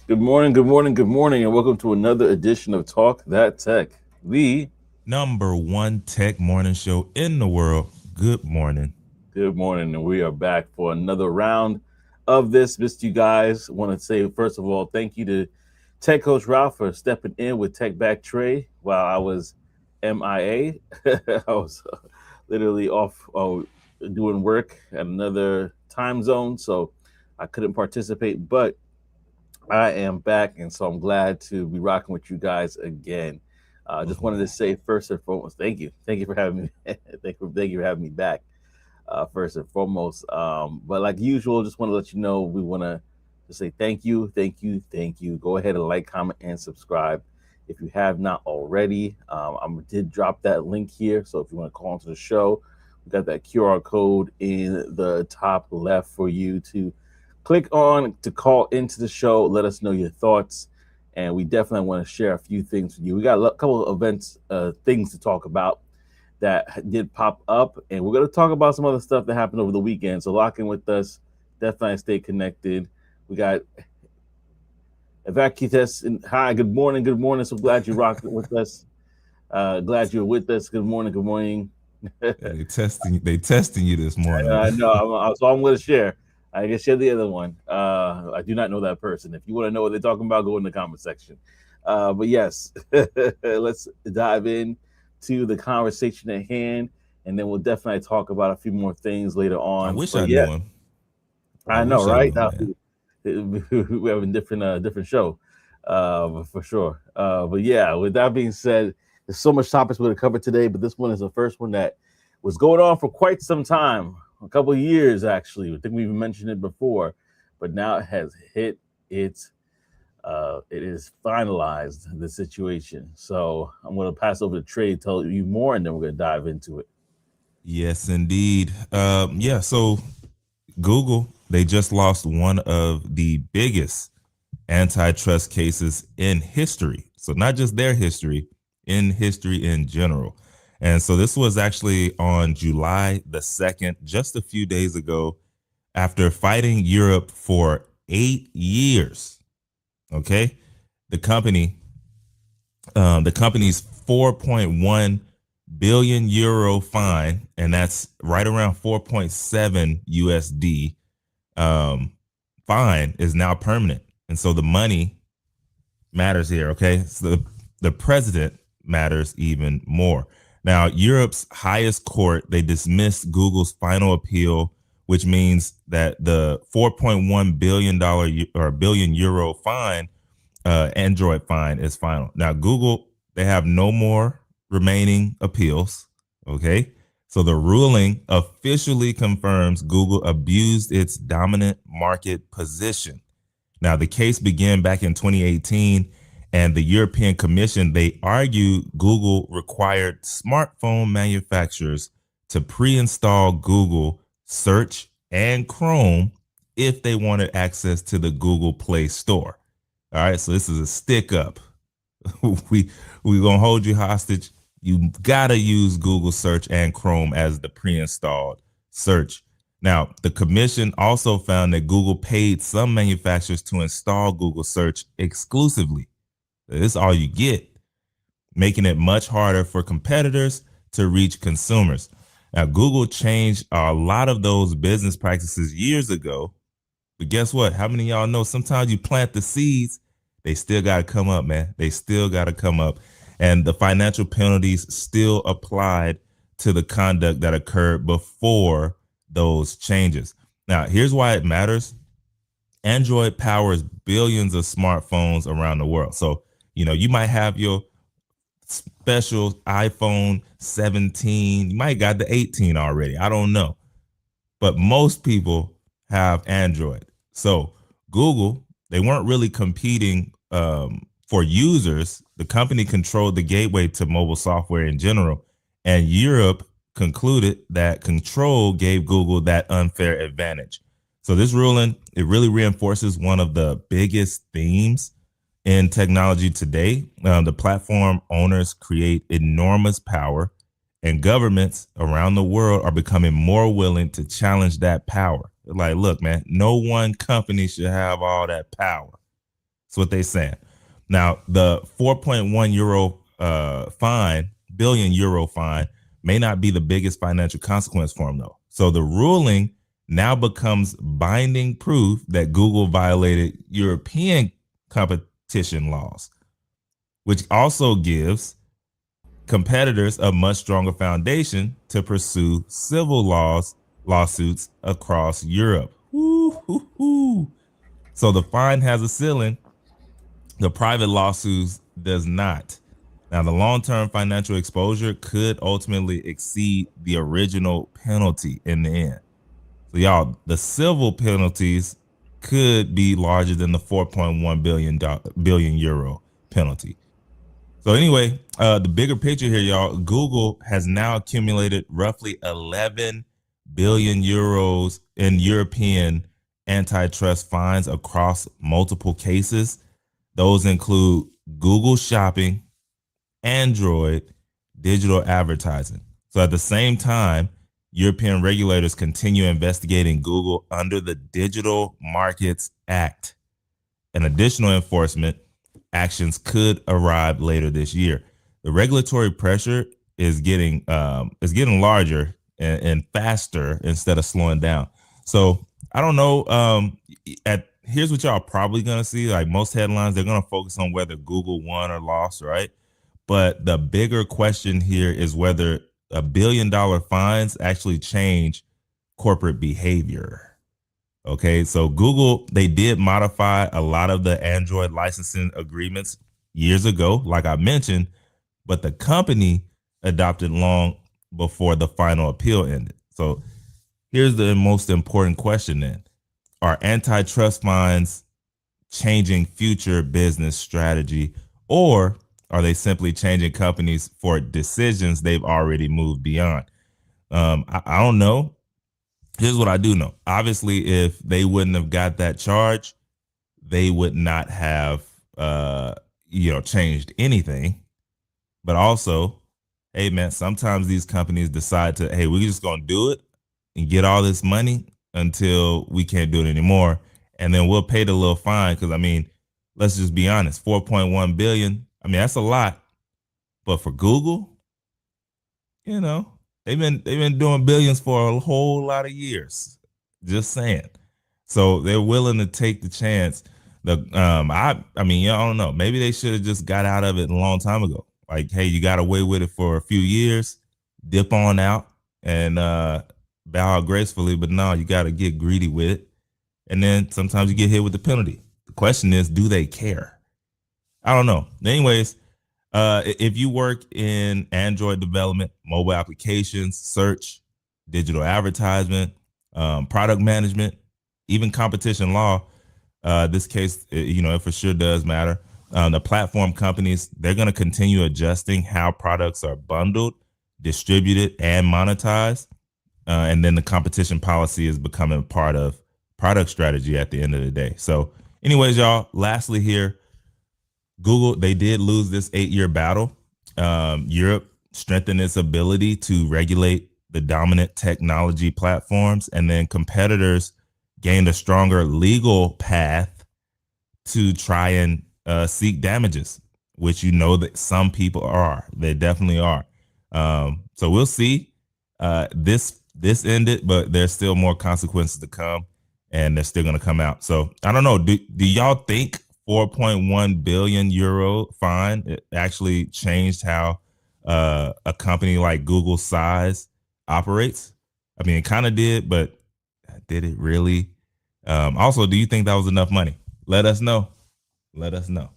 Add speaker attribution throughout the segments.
Speaker 1: Good morning, good morning, good morning, and welcome to another edition of Talk That Tech. The
Speaker 2: Number one tech morning show in the world. Good morning.
Speaker 1: Good morning, and we are back for another round of this. Missed you guys. Want to say first of all, thank you to Tech Coach Ralph for stepping in with Tech Back Trey while I was MIA. I was literally off doing work at another time zone, so I couldn't participate. But I am back, and so I'm glad to be rocking with you guys again. Just wanted to say first and foremost, thank you for having me. Thank you for having me back. First and foremost, but like usual, just want to let you know we want to just say thank you, thank you, thank you. Go ahead and like, comment, and subscribe if you have not already. I did drop that link here, so if you want to call into the show, we got that QR code in the top left for you to click on to call into the show. Let us know your thoughts, and we definitely want to share a few things with you. We got a couple of events, things to talk about that did pop up, and we're going to talk about some other stuff that happened over the weekend. So lock in with us. Definitely stay connected. We got Evacuous. Hi, good morning, good morning. So glad you rocked with us. Glad you're with us. Good morning, good morning.
Speaker 2: Yeah, they testing you this morning.
Speaker 1: I know. So I'm going to share. I can share the other one. I do not know that person. If you want to know what they're talking about, go in the comment section. But yes, let's dive in to the conversation at hand, and then we'll definitely talk about a few more things later
Speaker 2: I
Speaker 1: on.
Speaker 2: wish
Speaker 1: But
Speaker 2: I
Speaker 1: yeah,
Speaker 2: knew him. I
Speaker 1: I know,
Speaker 2: wish I knew
Speaker 1: right?
Speaker 2: him, man.
Speaker 1: We have a different show, for sure. But yeah, with that being said, there's so much topics we're going to cover today, but this one is the first one that was going on for quite some time, a couple of years actually. I think we even mentioned it before, but now it has hit its. It is finalized the situation. So I'm going to pass over to Trey to tell you more, and then we're going to dive into it.
Speaker 2: Yes, indeed. Yeah. So Google, they just lost one of the biggest antitrust cases in history. So not just their history, in history in general. And so this was actually on July the 2nd, just a few days ago, after fighting Europe for 8 years. Okay. The company, the company's 4.1 billion euro fine, and that's right around 4.7 USD, um, fine is now permanent. And so the money matters here. Okay. So the president matters even more. Now, Europe's highest court, they dismissed Google's final appeal, which means that the $4.1 billion or billion euro fine, Android fine, is final. Now, Google, they have no more remaining appeals. Okay. So the ruling officially confirms Google abused its dominant market position. Now, the case began back in 2018, and the European Commission, they argued Google required smartphone manufacturers to pre-install Google Search and Chrome if they wanted access to the Google Play Store. All right, so this is a stick up. we we gonna hold you hostage. You gotta use Google Search and Chrome as the pre-installed search. Now, the commission also found that Google paid some manufacturers to install Google Search exclusively. This is all you get, making it much harder for competitors to reach consumers. Now, Google changed a lot of those business practices years ago, but guess what? How many of y'all know sometimes you plant the seeds, they still got to come up, man. They still got to come up. And the financial penalties still applied to the conduct that occurred before those changes. Now, here's why it matters. Android powers billions of smartphones around the world. So, you might have your special iPhone 17. You might got the 18 already. I don't know. But most people have Android. So Google, they weren't really competing for users. The company controlled the gateway to mobile software in general. And Europe concluded that control gave Google that unfair advantage. So this ruling, it really reinforces one of the biggest themes in technology today. The platform owners create enormous power, and governments around the world are becoming more willing to challenge that power. They're like, look, man, no one company should have all that power. That's what they're saying. Now, the 4.1 euro billion euro fine may not be the biggest financial consequence for them, though. So the ruling now becomes binding proof that Google violated European competition laws, which also gives competitors a much stronger foundation to pursue lawsuits across Europe. Woo-hoo-hoo. So the fine has a ceiling, the private lawsuits does not. Now, the long-term financial exposure could ultimately exceed the original penalty in the end. So, y'all, the civil penalties could be larger than the 4.1 billion euro penalty. So anyway, the bigger picture here, y'all, Google has now accumulated roughly 11 billion euros in European antitrust fines across multiple cases. Those include Google Shopping, Android, digital advertising. So at the same time, European regulators continue investigating Google under the Digital Markets Act. An additional enforcement actions could arrive later this year. The regulatory pressure is getting larger and faster instead of slowing down. So I don't know. At Here's what y'all probably gonna see. Like most headlines, they're gonna focus on whether Google won or lost, right? But the bigger question here is whether $1 billion fines actually change corporate behavior. Okay, so Google, they did modify a lot of the Android licensing agreements years ago, like I mentioned, but the company adopted long before the final appeal ended. So here's the most important question then. Are antitrust fines changing future business strategy, or are they simply changing companies for decisions they've already moved beyond? I don't know. Here's what I do know. Obviously, if they wouldn't have got that charge, they would not have changed anything. But also, hey man, sometimes these companies decide to, hey, we're just gonna do it and get all this money until we can't do it anymore. And then we'll pay the little fine. Cause I mean, let's just be honest, 4.1 billion. I mean, that's a lot. But for Google, you know, they've been doing billions for a whole lot of years. Just saying. So they're willing to take the chance. I mean, I don't know. Maybe they should have just got out of it a long time ago. Like, hey, you got away with it for a few years, dip on out and bow out gracefully. But no, you got to get greedy with it. And then sometimes you get hit with the penalty. The question is, do they care? I don't know. Anyways, if you work in Android development, mobile applications, search, digital advertisement, product management, even competition law, this case, it for sure does matter. The platform companies, they're going to continue adjusting how products are bundled, distributed, and monetized. And then the competition policy is becoming part of product strategy at the end of the day. So, anyways, y'all, lastly here, Google, they did lose this 8-year battle. Europe strengthened its ability to regulate the dominant technology platforms, and then competitors gained a stronger legal path to try and seek damages, which that some people are. They definitely are. So we'll see. This ended, but there's still more consequences to come, and they're still going to come out. So I don't know. Do y'all think 4.1 billion euro fine it actually changed how a company like Google's size operates? I mean, it kind of did, but did it really? Also, do you think that was enough money? Let us know. Let us know.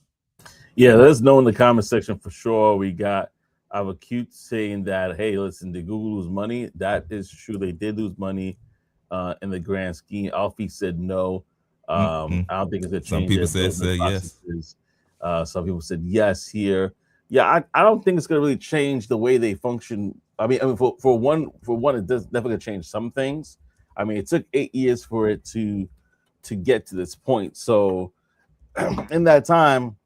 Speaker 1: Yeah, let us know in the comment section for sure. We got our cute saying that, hey, listen, did Google lose money? That is true. They did lose money in the grand scheme. Alfie said no.
Speaker 2: Mm-hmm.
Speaker 1: I don't think it's going to
Speaker 2: Some
Speaker 1: change their
Speaker 2: people said
Speaker 1: business
Speaker 2: yes.
Speaker 1: processes. Some people said yes here. Yeah, I don't think it's going to really change the way they function. I mean, for one, it does definitely change some things. I mean, it took 8 years for it to get to this point. So in that time,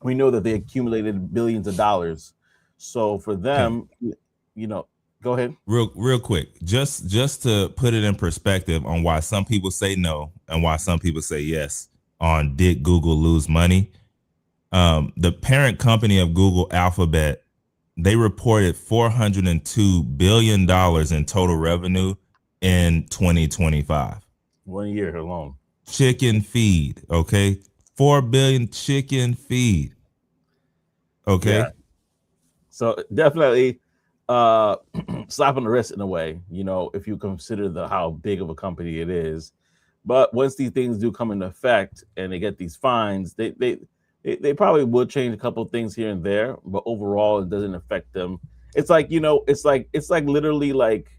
Speaker 1: we know that they accumulated billions of dollars. So for
Speaker 2: Okay.
Speaker 1: them, go ahead.
Speaker 2: Real quick, just to put it in perspective on why some people say no and why some people say yes. on did Google lose money? The parent company of Google, Alphabet, they reported $402 billion in total revenue in 2025.
Speaker 1: 1 year alone.
Speaker 2: Chicken feed, okay? 4 billion chicken feed,
Speaker 1: Yeah.
Speaker 2: okay?
Speaker 1: So definitely uh slap on the wrist in a way, if you consider the how big of a company it is. But once these things do come into effect and they get these fines, they probably will change a couple of things here and there, but overall it doesn't affect them. It's like, it's like literally like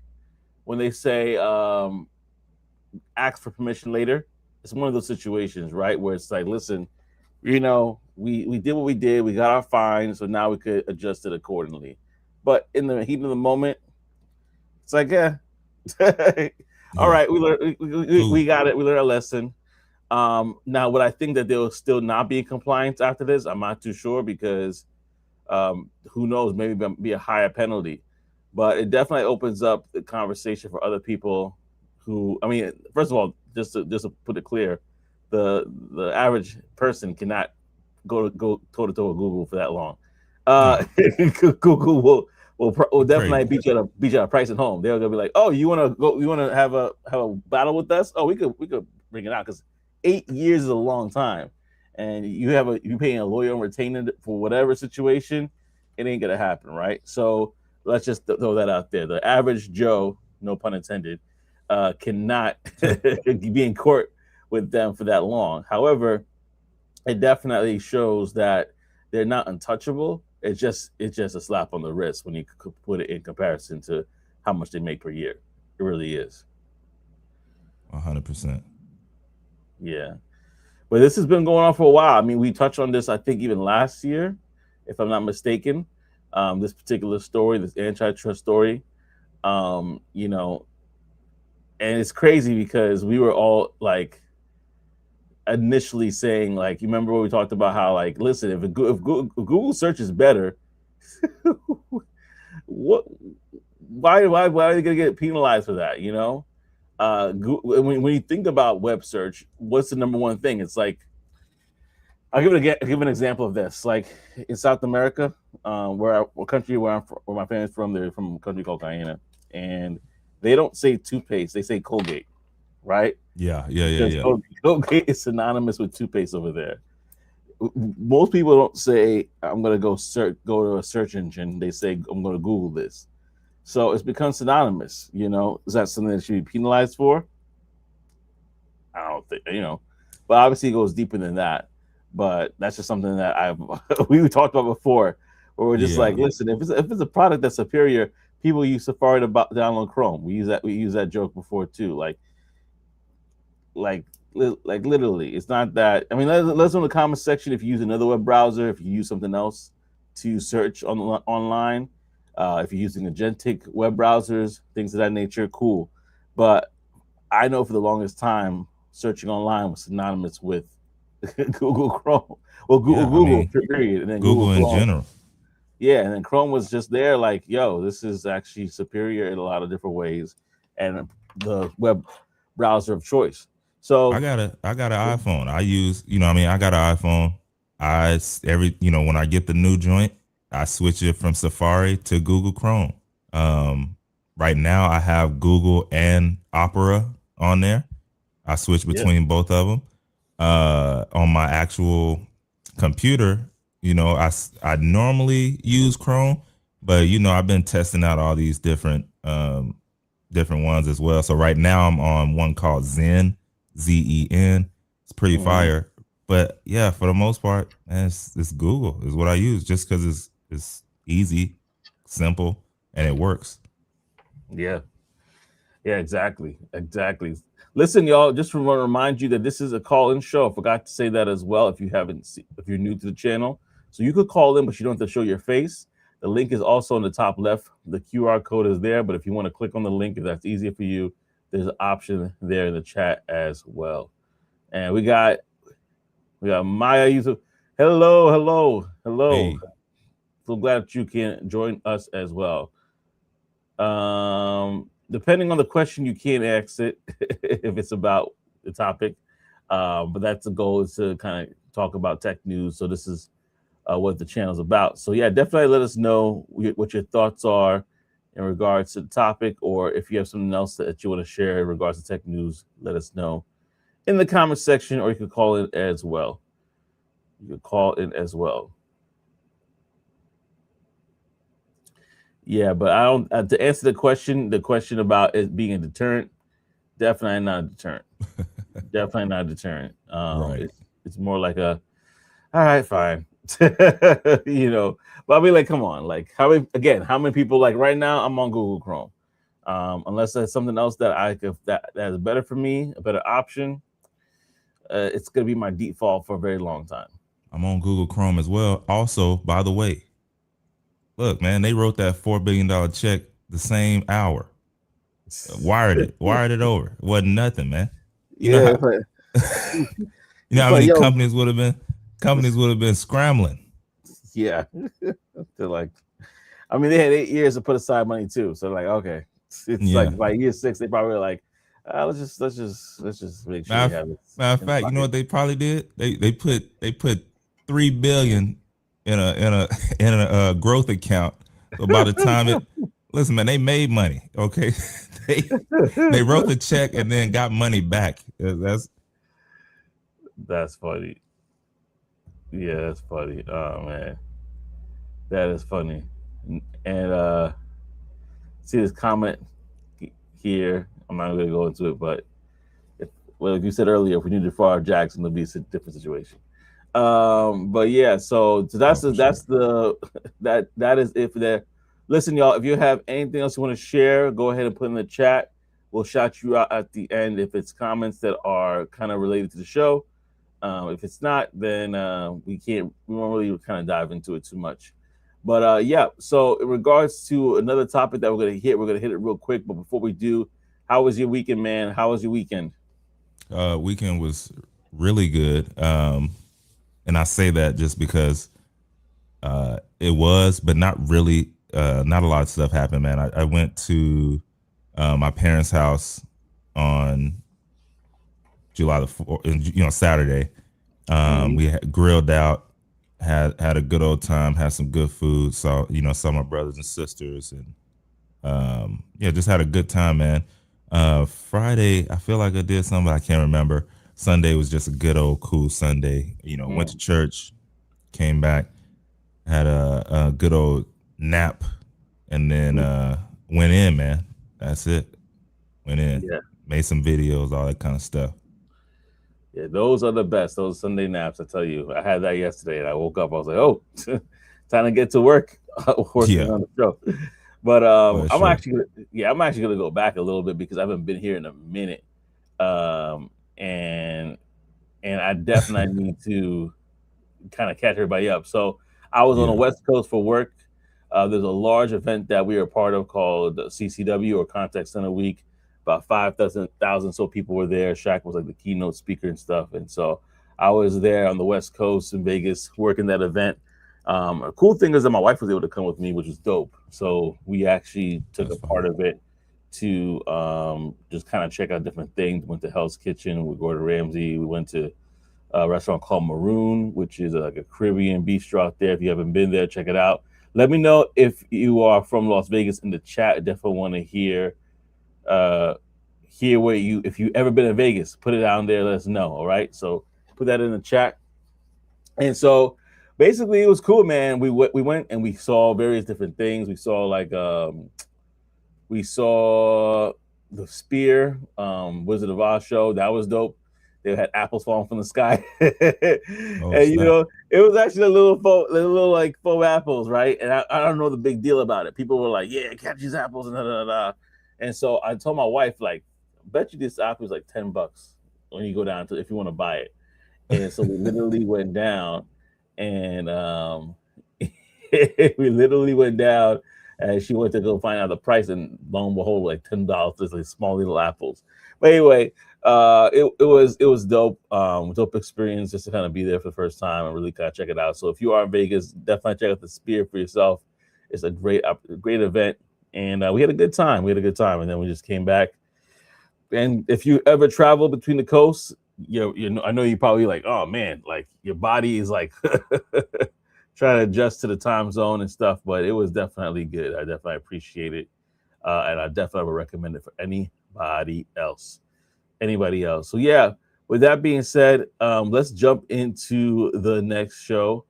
Speaker 1: when they say ask for permission later. It's one of those situations, right? Where it's like, listen, we did what we did, we got our fine, so now we could adjust it accordingly. But in the heat of the moment, it's like, yeah, all
Speaker 2: Yeah,
Speaker 1: right, we
Speaker 2: cool.
Speaker 1: got it. We learned our lesson. Now, would I think that there will still not be compliance after this? I'm not too sure because who knows? Maybe be a higher penalty, but it definitely opens up the conversation for other people. Who, I mean, first of all, just to put it clear, the average person cannot go toe to toe with Google for that long.
Speaker 2: No,
Speaker 1: Google will definitely
Speaker 2: crazy.
Speaker 1: beat you at a price at home. They're gonna be like, oh, you want to go? You want to have a battle with us? Oh, we could bring it out because 8 years is a long time, and you paying a lawyer and retaining it for whatever situation, it ain't gonna happen, right? So let's just throw that out there. The average Joe, no pun intended, cannot be in court with them for that long. However, it definitely shows that they're not untouchable. It's just a slap on the wrist when you put it in comparison to how much they make per year. It really is.
Speaker 2: 100%.
Speaker 1: Yeah. But this has been going on for a while. I mean, we touched on this, I think, even last year, if I'm not mistaken. This particular story, this antitrust story, you know, and it's crazy because we were all like initially saying, like, you remember what we talked about how, like, listen, if Google search is better, what, why are they gonna get penalized for that? When you think about web search, what's the number one thing? It's like I'll give an example of this. Like in South America, what country where my family's from, they're from a country called Guyana, and they don't say toothpaste, they say Colgate, right?
Speaker 2: Yeah, yeah, yeah,
Speaker 1: Because
Speaker 2: yeah.
Speaker 1: Colgate is synonymous with toothpaste over there. Most people don't say I'm gonna go to a search engine. They say I'm gonna Google this. So it's become synonymous. Is that something that should be penalized for? I don't think. But obviously it goes deeper than that. But that's just something that I've we talked about before, where we're just like,
Speaker 2: Yeah.
Speaker 1: listen, if it's a product that's superior, people use Safari to download Chrome. We use that joke before too. Like like literally, it's not that. I mean, let's know in the comment section if you use another web browser, if you use something else to search online, if you're using agentic web browsers, things of that nature, cool. But I know for the longest time, searching online was synonymous with Google Chrome. Well,
Speaker 2: Yeah, I
Speaker 1: Google
Speaker 2: mean,
Speaker 1: period, and then Google
Speaker 2: Google in
Speaker 1: Chrome.
Speaker 2: general.
Speaker 1: Yeah, and then Chrome was just there, like, yo, this is actually superior in a lot of different ways, and the web browser of choice. So
Speaker 2: I got an iPhone. I use, I mean, I got an iPhone. When I get the new joint, I switch it from Safari to Google Chrome. Um, right now I have Google and Opera on there. I switch
Speaker 1: yeah,
Speaker 2: between both of them. On my actual computer, I normally use Chrome, but I've been testing out all these different ones as well. So right now I'm on one called Zen. It's pretty
Speaker 1: mhm,
Speaker 2: fire. But yeah, for the most part, man, it's Google is what I use just because it's easy, simple, and it works.
Speaker 1: yeah. Yeah, exactly. Exactly. Listen, y'all, just want to remind you that this is a call-in show. I forgot to say that as well if you're new to the channel. So you could call in, but you don't have to show your face. The link is also on the top left. The QR code is there, but if you want to click on the link, if that's easier for you, there's an option there in the chat as well. And we got Maya Yusuf. Hello, hello, hello.
Speaker 2: Hey,
Speaker 1: So glad that you can join us as well. Depending on the question, you can't ask it if it's about the topic. But that's the goal, is to kind of talk about tech news. So this is what the channel's about. So yeah, definitely let us know what your thoughts are in regards to the topic, or if you have something else that you want to share in regards to tech news, let us know in the comment section, or you could call in as well. You could call in as well. Yeah, but I don't. To answer the question about it being a deterrent, definitely not a deterrent. Definitely not a deterrent.
Speaker 2: Right.
Speaker 1: It's more like a, all right, fine. you know, but I mean, like, come on, like, how many people, like, right now I'm on Google Chrome. Unless there's something else that I could that is better for me, a better option, it's gonna be my default for a very long time.
Speaker 2: I'm on Google Chrome as well. Also, by the way, look, man, they wrote that $4 billion check the same hour. Wired it over. It wasn't nothing, man. You know
Speaker 1: Yeah,
Speaker 2: how
Speaker 1: it's like,
Speaker 2: you know how many
Speaker 1: yo,
Speaker 2: companies would have been scrambling.
Speaker 1: yeah. They're like, I mean, they had 8 years to put aside money too. So like, okay, it's
Speaker 2: Yeah.
Speaker 1: like by year six, they probably were like, let's just make sure we
Speaker 2: Matter,
Speaker 1: have it
Speaker 2: matter of
Speaker 1: in the
Speaker 2: fact, you know
Speaker 1: pocket.
Speaker 2: what they probably did? They put 3 billion in a in a growth account. So by the time it listen, man, they made money. Okay, they they wrote the check and then got money back. That's
Speaker 1: That's funny. Yeah, that's funny. Oh man, that is funny. And see this comment here. I'm not gonna go into it, but if, well, like you said earlier, if we needed Favre Jackson, it'll be a different situation. But yeah, so
Speaker 2: oh
Speaker 1: that's
Speaker 2: for sure.
Speaker 1: that is it for there. Listen, y'all, if you have anything else you want to share, go ahead and put in the chat. We'll shout you out at the end if it's comments that are kind of related to the show. If it's not, then we won't really kind of dive into it too much. But yeah, so in regards to another topic that we're gonna hit it real quick. But before we do, how was your weekend, man? How was your weekend?
Speaker 2: Weekend was really good. And I say that just because it was, but not really. Not a lot of stuff happened, man. I went to my parents' house on July the 4th, Saturday.
Speaker 1: Mm-hmm.
Speaker 2: We had grilled out, had a good old time, had some good food. Saw some of my brothers and sisters, and yeah, just had a good time, man. Friday, I feel like I did something, but I can't remember. Sunday was just a good old cool Sunday. Went to church, came back, had a good old nap, and then went in, man. That's it. Went in,
Speaker 1: Yeah.
Speaker 2: made some videos, all that kind of stuff.
Speaker 1: Yeah, those are the best. Those Sunday naps, I tell you. I had that yesterday, and I woke up. I was like, "Oh, time to get to work, working
Speaker 2: Yeah,
Speaker 1: on the show." But
Speaker 2: for sure.
Speaker 1: I'm actually gonna go back a little bit because I haven't been here in a minute, um, and I definitely need to kind of catch everybody up. So I was on the
Speaker 2: Yeah.
Speaker 1: West Coast for work. There's a large event that we are part of called CCW, or Contact Center Week. About 5,000 so people were there. Shaq was like the keynote speaker and stuff. And so I was there on the West Coast in Vegas working that event. A cool thing is that my wife was able to come with me, which was dope. So we actually took
Speaker 2: That's
Speaker 1: a part
Speaker 2: fine.
Speaker 1: of it to just kind of check out different things. Went to Hell's Kitchen with Gordon Ramsay. We went to a restaurant called Maroon, which is like a Caribbean bistro out there. If you haven't been there, check it out. Let me know if you are from Las Vegas in the chat. I definitely want to uh, hear where you, if you ever been in Vegas, put it down there. Let us know. All right, so put that in the chat. And so basically, it was cool, man. We went and we saw various different things. We saw the Spear Wizard of Oz show. That was dope. They had apples falling from the sky,
Speaker 2: Oh
Speaker 1: and
Speaker 2: snap.
Speaker 1: it was actually a little like faux apples, right? And I don't know the big deal about it. People were like, "Yeah, catch these apples," and da da da. And so I told my wife, like, "Bet you this apple is like $10 when you go down to if you want to buy it." And so we literally went down, and we literally went down, and she went to go find out the price, and lo and behold, like $10, just like small little apples. But anyway, it was dope, dope experience just to kind of be there for the first time and really kind of check it out. So if you are in Vegas, definitely check out the Spear for yourself. It's a great event, and we had a good time. We had a good time, and then we just came back. And if you ever travel between the coasts, I know you're probably like, oh man, like your body is like trying to adjust to the time zone and stuff, but it was definitely good. I definitely appreciate it, and I definitely would recommend it for anybody else. Anybody else? So yeah. With that being said, let's jump into the next show,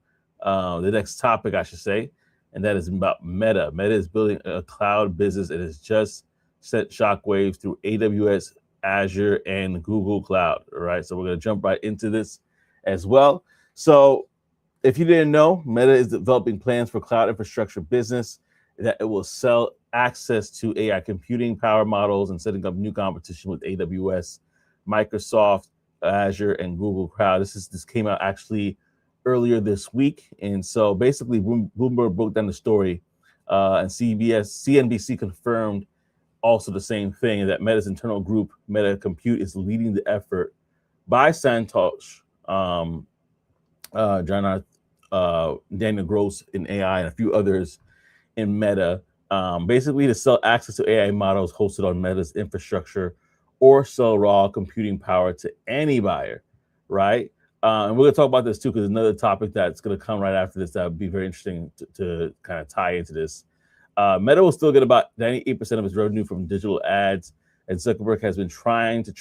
Speaker 1: the next topic, I should say, and that is about Meta. Meta is building a cloud business and has just sent shockwaves through AWS, Azure, and Google Cloud. All right, so we're going to jump right into this as well. So if you didn't know, Meta is developing plans for cloud infrastructure business that it will sell access to AI computing power models and setting up new competition with AWS, Microsoft, Azure, and Google Cloud. This came out actually earlier this week, and so basically Bloomberg broke down the story, and CNBC confirmed also the same thing, that Meta's internal group, Meta Compute, is leading the effort by Santosh, John Daniel Gross in AI, and a few others in Meta, basically to sell access to AI models hosted on Meta's infrastructure or sell raw computing power to any buyer, right? And we're going to talk about this too, because another topic that's going to come right after this that would be very interesting to kind of tie into this. Meta will still get about 98% of its revenue from digital ads, and Zuckerberg has been trying to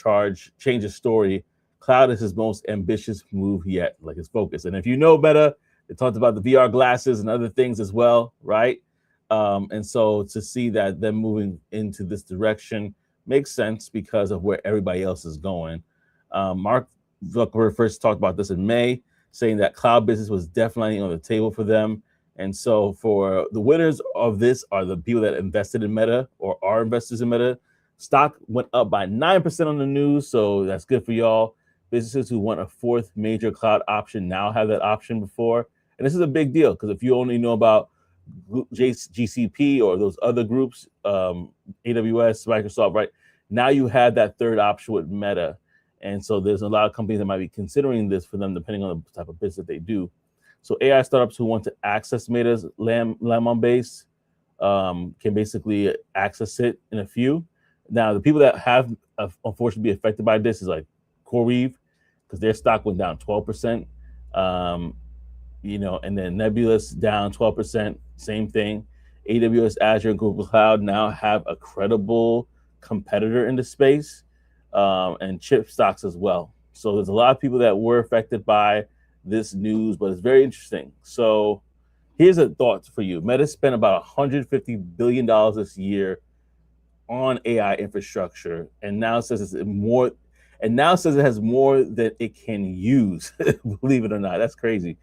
Speaker 1: change his story. Cloud is his most ambitious move yet, like his focus. And if you know Meta, they talked about the VR glasses and other things as well, right? And so to see that them moving into this direction makes sense because of where everybody else is going. Mark Zuckerberg first talked about this in May, saying that cloud business was definitely on the table for them. And so for the winners of this are the people that invested in Meta or are investors in Meta. Stock went up by 9% on the news, so that's good for y'all. Businesses who want a fourth major cloud option now have that option before. And this is a big deal because if you only know about GCP or those other groups, AWS, Microsoft, right? Now you have that third option with Meta. And so there's a lot of companies that might be considering this for them, depending on the type of business they do. So AI startups who want to access Meta's Llama base can basically access it in a few. Now, the people that have unfortunately be affected by this is like CoreWeave, because their stock went down 12%. And then Nebulous down 12%, same thing. AWS, Azure, and Google Cloud now have a credible competitor in the space, and chip stocks as well. So there's a lot of people that were affected by this news, but it's very interesting. So here's a thought for you. Meta spent about $150 billion this year on AI infrastructure, and now says it's more, and now says it has more that it can use. Believe it or not, that's crazy.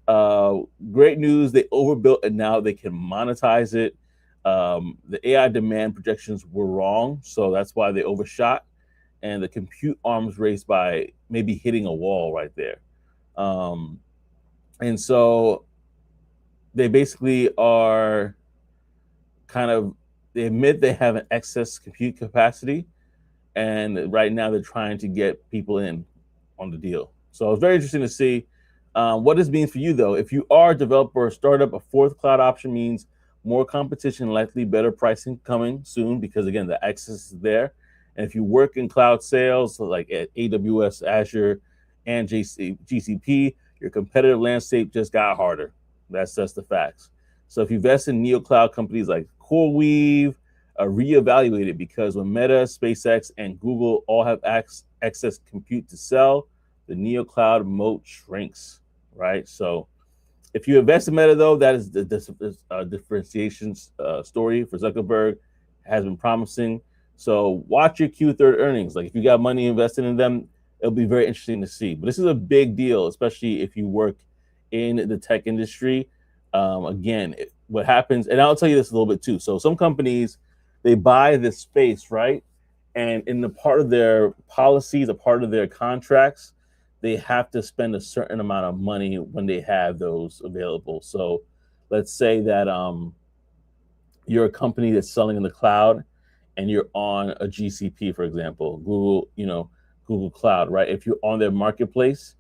Speaker 1: Great news. They overbuilt and now they can monetize it. The AI demand projections were wrong, so that's why they overshot. And the compute arms race by maybe hitting a wall right there. And so they basically are they admit they have an excess compute capacity. And right now they're trying to get people in on the deal. So it's very interesting to see. What this means for you, though, if you are a developer or startup, a fourth cloud option means more competition, likely better pricing coming soon because, again, the access is there. And if you work in cloud sales, like at AWS, Azure, and GCP, your competitive landscape just got harder. That's just the facts. So if you invest in neo-cloud companies like CoreWeave, reevaluate it, because when Meta, SpaceX, and Google all have excess compute to sell, the neo-cloud moat shrinks. Right. So if you invest in Meta, though, that is the differentiation story for Zuckerberg, has been promising. So watch your Q3 earnings. Like if you got money invested in them, it'll be very interesting to see. But this is a big deal, especially if you work in the tech industry. Again, what happens, and I'll tell you this a little bit too. So some companies, they buy this space, right? And in the part of their policies, a part of their contracts, they have to spend a certain amount of money when they have those available. So let's say that you're a company that's selling in the cloud and you're on a GCP, for example, Google Cloud, right? If you're on their marketplace,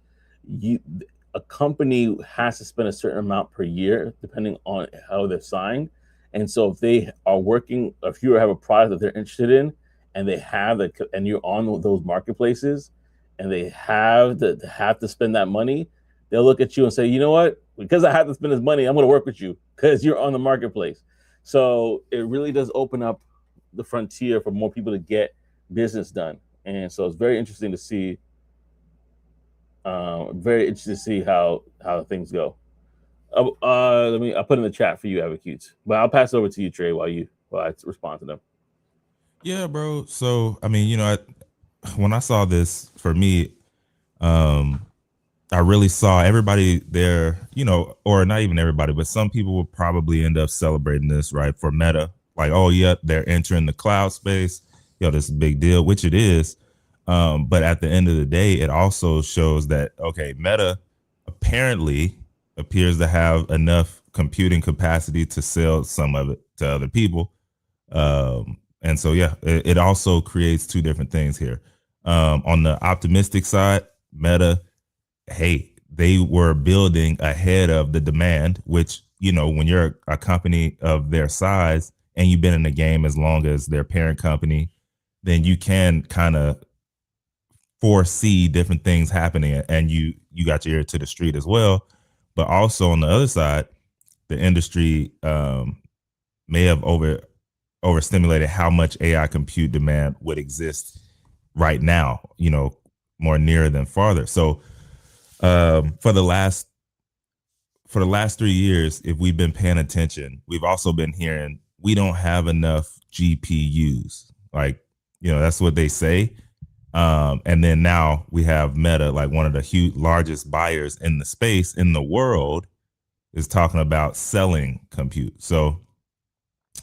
Speaker 1: a company has to spend a certain amount per year, depending on how they're signed. And so if they are working, if you have a product that they're interested in and they have and you're on those marketplaces, and they have to spend that money, they'll look at you and say, you know what? Because I have to spend this money, I'm going to work with you because you're on the marketplace. So it really does open up the frontier for more people to get business done. And so it's very interesting to see. Very interesting to see how things go. Let me. I'll put in the chat for you, advocates, but I'll pass it over to you, Trey, while I respond to them.
Speaker 2: Yeah, bro. So I mean, when I saw this, for me, um, I really saw everybody there, or not even everybody, but some people will probably end up celebrating this, right? For Meta, like, oh, yeah, they're entering the cloud space. This is a big deal, which it is. But at the end of the day, it also shows that, okay, Meta apparently appears to have enough computing capacity to sell some of it to other people. And so, yeah, it also creates two different things here. On the optimistic side, Meta, hey, they were building ahead of the demand, which, when you're a company of their size and you've been in the game as long as their parent company, then you can kind of foresee different things happening, and you got your ear to the street as well. But also on the other side, the industry may have overstimulated how much AI compute demand would exist right now, more near than farther. So for the last 3 years, if we've been paying attention, we've also been hearing we don't have enough GPUs. Like, that's what they say. And then now we have Meta, like one of the largest buyers in the space in the world, is talking about selling compute. So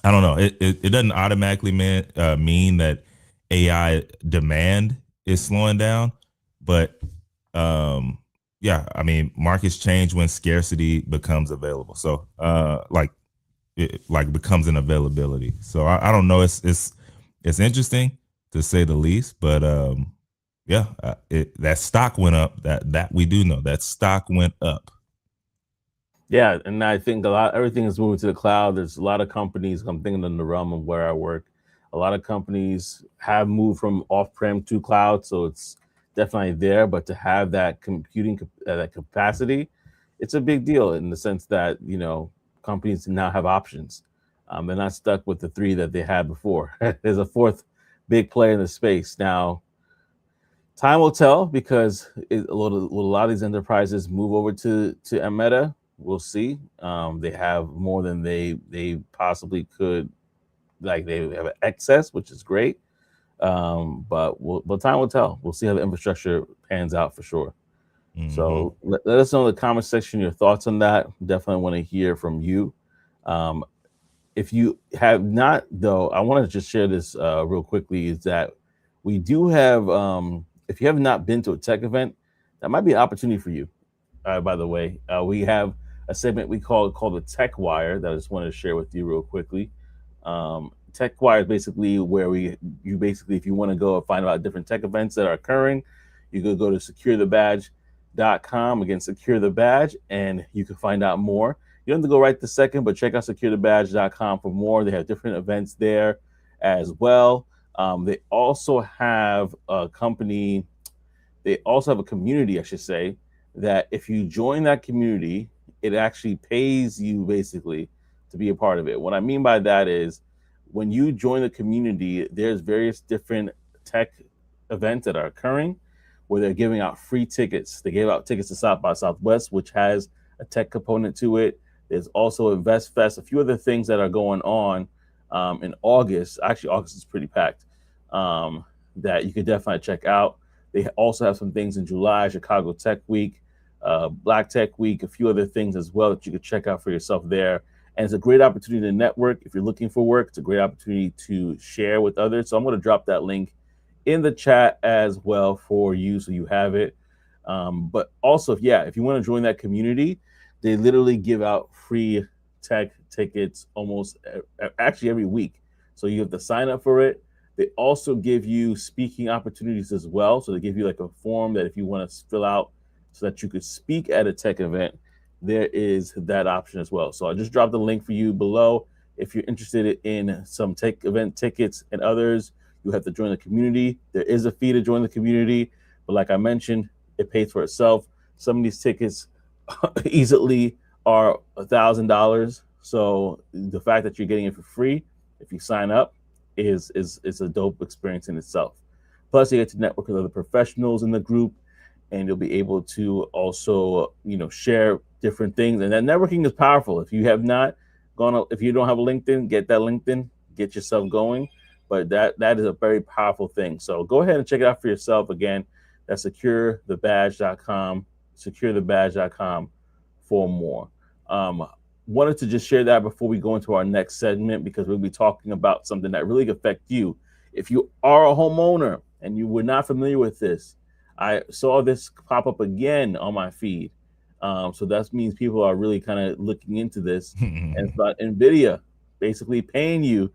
Speaker 2: I don't know. It doesn't automatically mean that AI demand is slowing down, but yeah, I mean, markets change when scarcity becomes available. So like it like becomes an availability. So I don't know. It's interesting to say the least, but yeah, that stock went up. That we do know that stock went up.
Speaker 1: Yeah, and I think everything is moving to the cloud. There's a lot of companies. I'm thinking in the realm of where I work. A lot of companies have moved from off-prem to cloud, so it's definitely there. But to have that that capacity, it's a big deal in the sense that companies now have options. They're not stuck with the three that they had before. There's a fourth big player in the space now. Time will tell because a lot of these enterprises move over to Meta. We'll see. They have more than they possibly could. Like they have an excess, which is great. But time will tell. We'll see how the infrastructure pans out for sure.
Speaker 2: Mm-hmm.
Speaker 1: So let us know in the comment section your thoughts on that. Definitely want to hear from you. Um, if you have not, though, I want to just share this real quickly. Is that we do have, if you have not been to a tech event, that might be an opportunity for you. By the way, we have a segment we called the Tech Wire that I just wanted to share with you real quickly. Tech Wire is basically where you basically, if you want to go and find out different tech events that are occurring, you could go to securethebadge.com. Again, secure the badge, and you can find out more. You don't have to go right this second, but check out securethebadge.com for more. They have different events there as well. They also have a company, they also have a community, I should say, that if you join that community, it actually pays you basically to be a part of it. What I mean by that is when you join the community, there's various different tech events that are occurring where they're giving out free tickets. They gave out tickets to South by Southwest, which has a tech component to it. There's also Invest Fest, a few other things that are going on in August. Actually, August is pretty packed that you could definitely check out. They also have some things in July, Chicago Tech Week, Black Tech Week, a few other things as well that you could check out for yourself there. And it's a great opportunity to network. If you're looking for work, it's a great opportunity to share with others. So I'm going to drop that link in the chat as well for you so you have it. But also, if you want to join that community, they literally give out free tech tickets almost actually every week. So you have to sign up for it. They also give you speaking opportunities as well. So they give you like a form that if you want to fill out so that you could speak at a tech event, there is that option as well. So I just dropped the link for you below. If you're interested in some tech event tickets and others, you have to join the community. There is a fee to join the community, But like I mentioned, it pays for itself. Some of these tickets easily are $1,000. So the fact that you're getting it for free if you sign up is a dope experience in itself. Plus, you get to network with other professionals in the group, and you'll be able to also share different things. And that networking is powerful. If you have not if you don't have a LinkedIn, get that LinkedIn, get yourself going. But that is a very powerful thing. So go ahead and check it out for yourself. Again, that's securethebadge.com, securethebadge.com for more. Wanted to just share that before we go into our next segment, because we'll be talking about something that really affect you. If you are a homeowner and you were not familiar with this, I saw this pop up again on my feed. So that means people are really kind of looking into this, and it's about NVIDIA basically paying you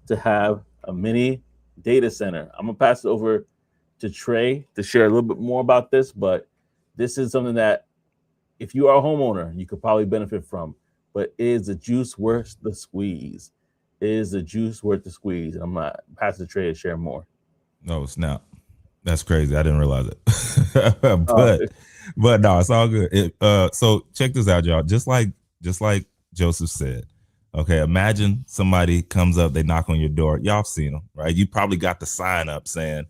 Speaker 1: to have a mini data center. I'm gonna pass it over to Trey to share a little bit more about this, but this is something that if you are a homeowner, you could probably benefit from. But is the juice worth the squeeze? Is the juice worth the squeeze? And I'm gonna pass it to Trey to share more.
Speaker 2: No, snap. That's crazy. I didn't realize it.
Speaker 1: Uh,
Speaker 2: but no, it's all good. So check this out, y'all. Just like Joseph said. Okay, imagine somebody comes up, they knock on your door. Y'all have seen them, right? You probably got the sign up saying,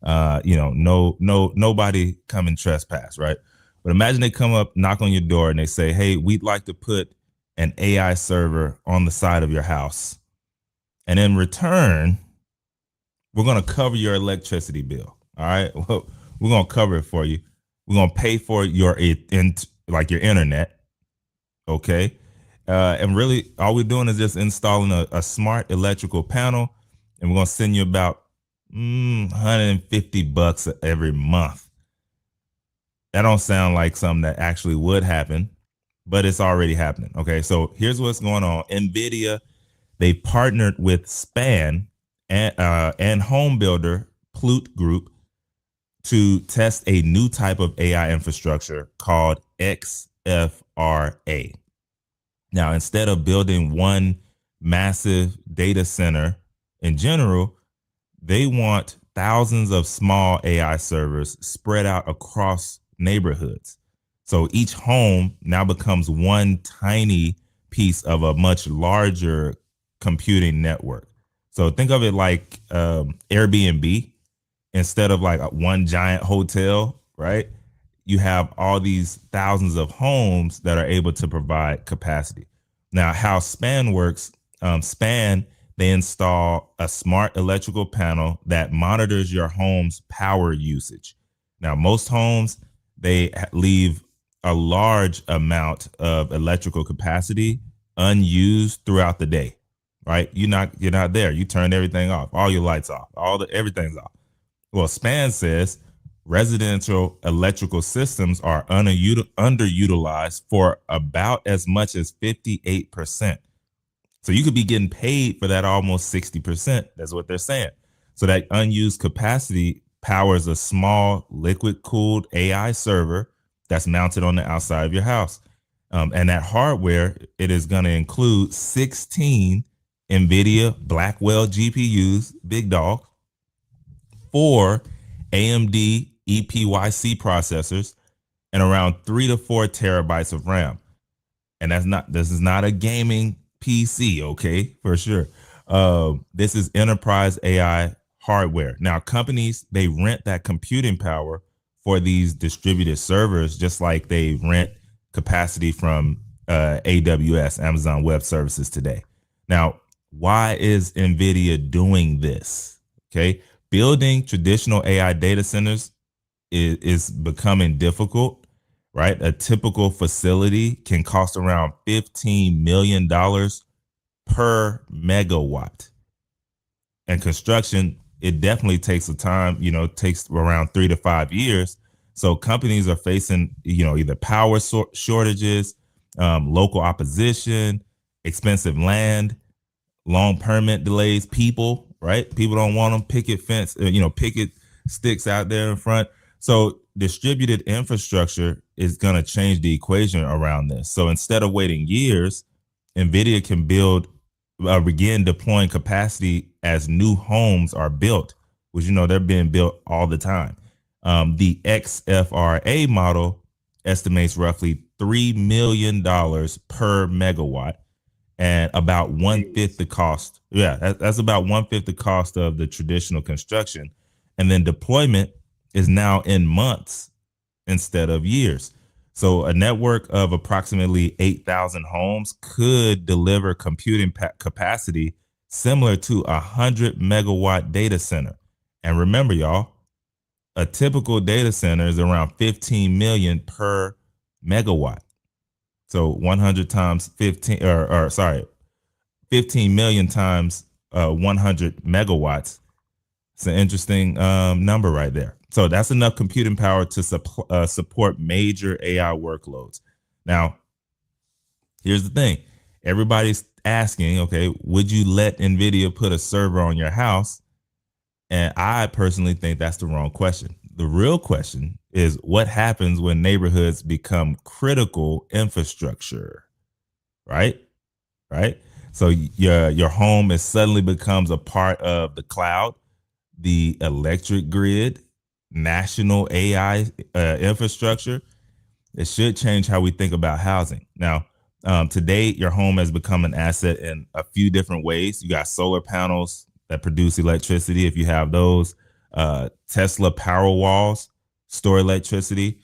Speaker 2: no, nobody come and trespass, right? But imagine they come up, knock on your door, and they say, hey, we'd like to put an AI server on the side of your house. And in return, we're going to cover your electricity bill. All right. Well, we're going to cover it for you. We're going to pay for your internet. Okay. And really, all we're doing is just installing a smart electrical panel, and we're going to send you about $150 every month. That don't sound like something that actually would happen, but it's already happening. Okay. So here's what's going on. NVIDIA, they partnered with Span and home builder Plute Group to test a new type of AI infrastructure called XFRA. Now, instead of building one massive data center in general, they want thousands of small AI servers spread out across neighborhoods. So each home now becomes one tiny piece of a much larger computing network. So think of it like Airbnb. Instead of like one giant hotel, right? You have all these thousands of homes that are able to provide capacity. Now, how Span works, Span, they install a smart electrical panel that monitors your home's power usage. Now, most homes, they leave a large amount of electrical capacity unused throughout the day, right? You're not there. You turn everything off, all your lights off, everything's off. Well, Span says residential electrical systems are underutilized for about as much as 58%. So you could be getting paid for that almost 60%. That's what they're saying. So that unused capacity powers a small liquid cooled AI server that's mounted on the outside of your house. And that hardware, it is going to include 16 NVIDIA Blackwell GPUs, big dog, 4 AMD EPYC processors, and around 3 to 4 terabytes of RAM. And this is not a gaming PC, okay, for sure. This is enterprise AI hardware. Now, companies, they rent that computing power for these distributed servers, just like they rent capacity from AWS, Amazon Web Services today. Now, why is NVIDIA doing this? Okay. Building traditional AI data centers is becoming difficult, right? A typical facility can cost around $15 million per megawatt. And construction, it definitely takes a time, takes around 3 to 5 years. So companies are facing, either power shortages, local opposition, expensive land, long permit delays, people, right? People don't want them, picket sticks out there in front. So distributed infrastructure is going to change the equation around this. So instead of waiting years, NVIDIA can begin deploying capacity as new homes are built, which, they're being built all the time. The XFRA model estimates roughly $3 million per megawatt, and about one fifth
Speaker 1: Jeez.
Speaker 2: the cost. Yeah, that's about one fifth the cost of the traditional construction. And then deployment is now in months instead of years. So a network of approximately 8,000 homes could deliver computing capacity similar to a 100 megawatt data center. And remember, y'all, a typical data center is around 15 million per megawatt. So 100 times 15, or sorry, 15 million times 100 megawatts. It's an interesting number right there. So that's enough computing power to support major AI workloads. Now, here's the thing. Everybody's asking, okay, would you let NVIDIA put a server on your house? And I personally think that's the wrong question. The real question is what happens when neighborhoods become critical infrastructure, right? Right? So your home is suddenly becomes a part of the cloud, the electric grid, national AI infrastructure. It should change how we think about housing. Now, today, your home has become an asset in a few different ways. You got solar panels that produce electricity, if you have those, Tesla power walls store electricity,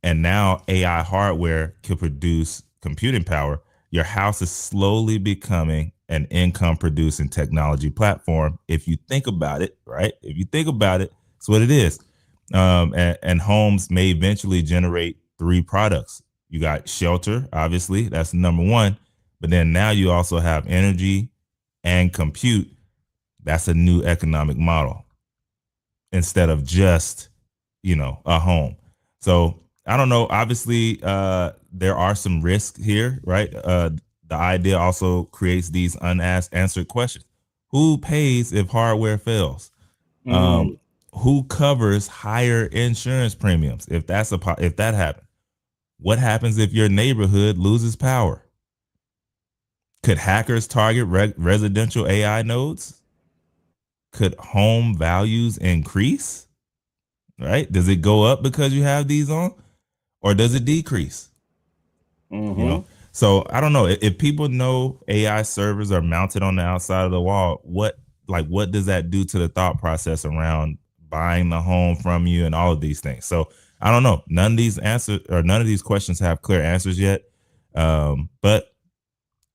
Speaker 2: and now AI hardware can produce computing power. Your house is slowly becoming an income producing technology platform. If you think about it, right? If you think about it, it's what it is. And homes may eventually generate three products. You got shelter, obviously, that's number one. But then now you also have energy and compute. That's a new economic model instead of just, a home. So I don't know. Obviously, there are some risks here, right? The idea also creates these unanswered questions. Who pays if hardware fails?
Speaker 1: Mm-hmm.
Speaker 2: Um, who covers higher insurance premiums if that happens? What happens if your neighborhood loses power? Could hackers target residential AI nodes? Could home values increase? Right? Does it go up because you have these on, or does it decrease? You
Speaker 1: Mm-hmm.
Speaker 2: know. So I don't know if people know AI servers are mounted on the outside of the wall. What does that do to the thought process around buying the home from you and all of these things? So I don't know. None of these questions have clear answers yet. But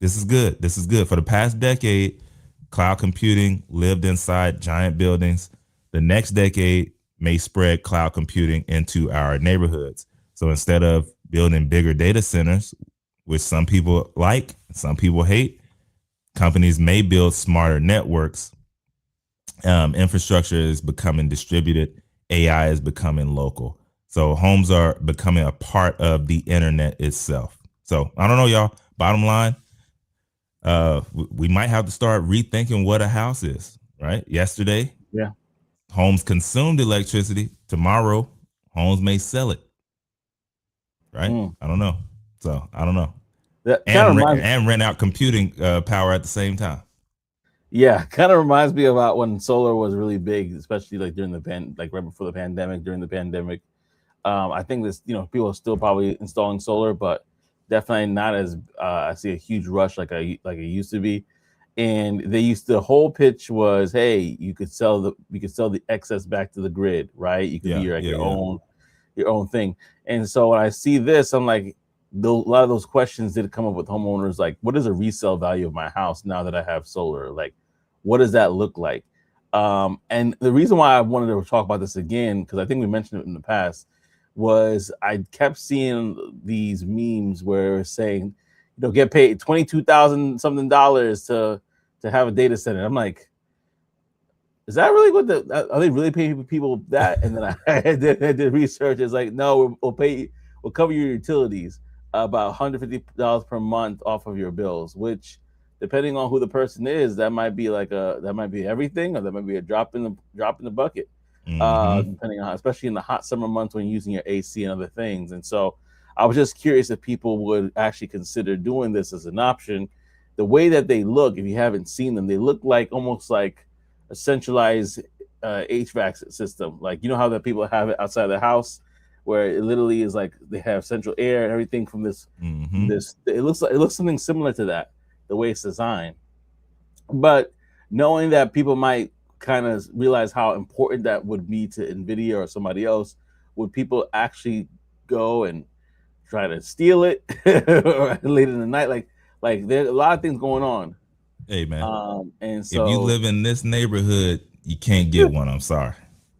Speaker 2: this is good. This is good. For the past decade, cloud computing lived inside giant buildings. The next decade may spread cloud computing into our neighborhoods. So instead of building bigger data centers, which some people like, some people hate, companies may build smarter networks. Infrastructure is becoming distributed. AI is becoming local. So homes are becoming a part of the internet itself. So I don't know, y'all. Bottom line, we might have to start rethinking what a house is. Right? Yesterday,
Speaker 1: Yeah.
Speaker 2: homes consumed electricity. Tomorrow, homes may sell it. Right?
Speaker 1: Mm.
Speaker 2: I don't know. So I don't know.
Speaker 1: That kind of
Speaker 2: And
Speaker 1: reminds
Speaker 2: rent out computing power at the same time.
Speaker 1: Yeah, kind of reminds me about when solar was really big, especially like during the like right before the pandemic, during the pandemic. I think this, people are still probably installing solar, but definitely not as I see a huge rush like it used to be. And they used the whole pitch was, hey, you could sell the excess back to the grid, right? You could be
Speaker 2: Yeah,
Speaker 1: your like
Speaker 2: yeah, yeah.
Speaker 1: your own thing. And so when I see this, I'm like, a lot of those questions did come up with homeowners, like, what is the resale value of my house now that I have solar? Like, what does that look like? And the reason why I wanted to talk about this again, because I think we mentioned it in the past, was I kept seeing these memes where it's saying, get paid 22,000 something dollars to have a data center. I'm like, is that really what are they really paying people that? And then I did research. It's like, no, we'll cover your utilities about $150 per month off of your bills, which depending on who the person is, that might be everything, or that might be a drop in the bucket.
Speaker 2: Mm-hmm.
Speaker 1: Depending on, especially in the hot summer months when you're using your AC and other things. And so I was just curious if people would actually consider doing this as an option. The way that they look, if you haven't seen them, they look like almost like a centralized HVAC system. Like, you know how that people have it outside the house, where it literally is like they have central air and everything from this.
Speaker 2: Mm-hmm.
Speaker 1: It looks something similar to that, the way it's designed. But knowing that people might kind of realize how important that would be to Nvidia or somebody else, would people actually go and try to steal it or late in the night? Like there's a lot of things going on.
Speaker 2: Hey man,
Speaker 1: And
Speaker 2: if you
Speaker 1: so
Speaker 2: live in this neighborhood, you can't get one. I'm sorry.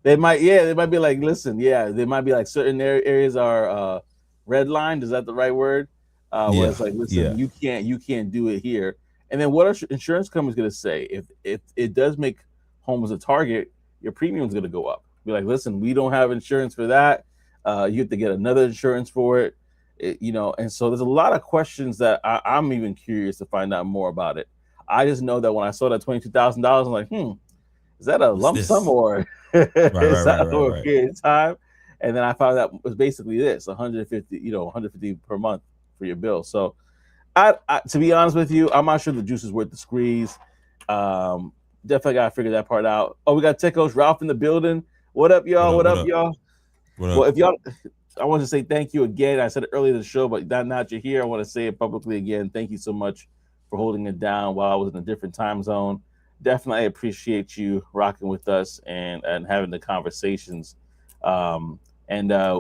Speaker 1: they might be like, listen, yeah, they might be like certain areas are red lined. Is that the right word? Where
Speaker 2: Yeah,
Speaker 1: it's like, listen,
Speaker 2: yeah.
Speaker 1: you can't do it here. And then what are insurance companies going to say if it does make homes a target? Your premium's going to go up. Be like, listen, we don't have insurance for that. You have to get another insurance for it. And so there's a lot of questions that I'm even curious to find out more about it. I just know that when I saw that $22,000, I'm like, is that a
Speaker 2: What's
Speaker 1: lump sum
Speaker 2: this?
Speaker 1: or
Speaker 2: Right, right,
Speaker 1: is
Speaker 2: right,
Speaker 1: that
Speaker 2: right,
Speaker 1: over a
Speaker 2: right.
Speaker 1: period of time? And then I found out it was basically this 150, 150 per month for your bill. So to be honest with you, I'm not sure the juice is worth the squeeze. Um, Definitely got to figure that part out. Oh, we got Tech Coach Ralph in the building. What up,
Speaker 2: What
Speaker 1: y'all?
Speaker 2: up?
Speaker 1: What
Speaker 2: What
Speaker 1: up,
Speaker 2: up?
Speaker 1: y'all?
Speaker 2: What
Speaker 1: Well,
Speaker 2: up?
Speaker 1: if y'all, I want to say thank you again. I said it earlier in the show, but now that you're here, I want to say it publicly again. Thank you so much for holding it down while I was in a different time zone. Definitely, I appreciate you rocking with us and having the conversations. And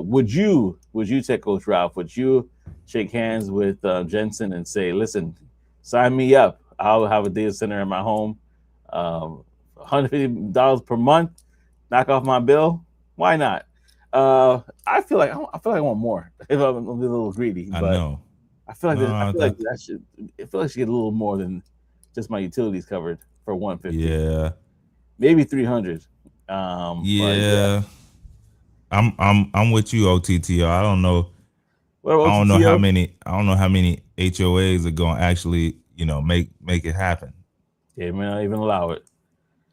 Speaker 1: would you take Coach Ralph? Would you shake hands with Jensen and say, "Listen, sign me up. I'll have a data center in my home. $150 per month, knock off my bill. Why not?" I feel like I want more. If I'm a little greedy,
Speaker 2: I
Speaker 1: but
Speaker 2: know.
Speaker 1: I
Speaker 2: No,
Speaker 1: feel like that should. I feel like I should get a little more than just my utilities covered for 150,
Speaker 2: yeah,
Speaker 1: maybe 300. But yeah.
Speaker 2: yeah. I'm with you, OTTO. I don't know.
Speaker 1: What about
Speaker 2: I don't know how
Speaker 1: OTTO?
Speaker 2: many. I don't know how many HOAs are going to actually, make it happen.
Speaker 1: Yeah, may not even allow it.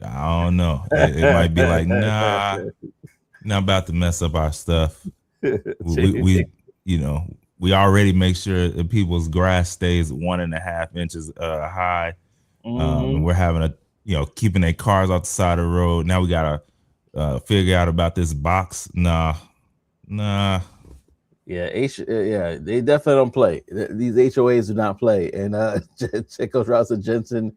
Speaker 2: I don't know. It might be like, nah, not about to mess up our stuff. We we already make sure that people's grass stays 1.5 inches high. And
Speaker 1: Hmm.
Speaker 2: we're having keeping their cars off the side of the road. Now we gotta figure out about this box. Nah.
Speaker 1: Yeah, they definitely don't play. These HOAs do not play. And Coach Rouse Jensen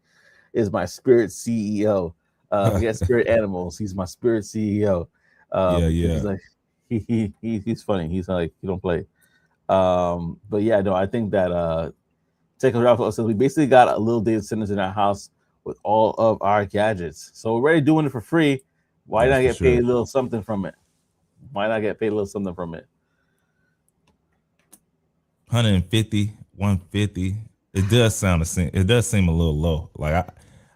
Speaker 1: is my spirit CEO. Forget spirit animals. He's my spirit CEO.
Speaker 2: Yeah,
Speaker 1: Because he's
Speaker 2: yeah.
Speaker 1: like he's funny. He's like he don't play. But yeah, no, I think that Coach Ralph says we basically got a little data centers in our house with all of our gadgets. So we're already doing it for free. Why
Speaker 2: That's
Speaker 1: not
Speaker 2: for
Speaker 1: get paid
Speaker 2: sure.
Speaker 1: a little something from it? Why not get paid a little something from it?
Speaker 2: 150, 150. It does it does seem a little low. Like I would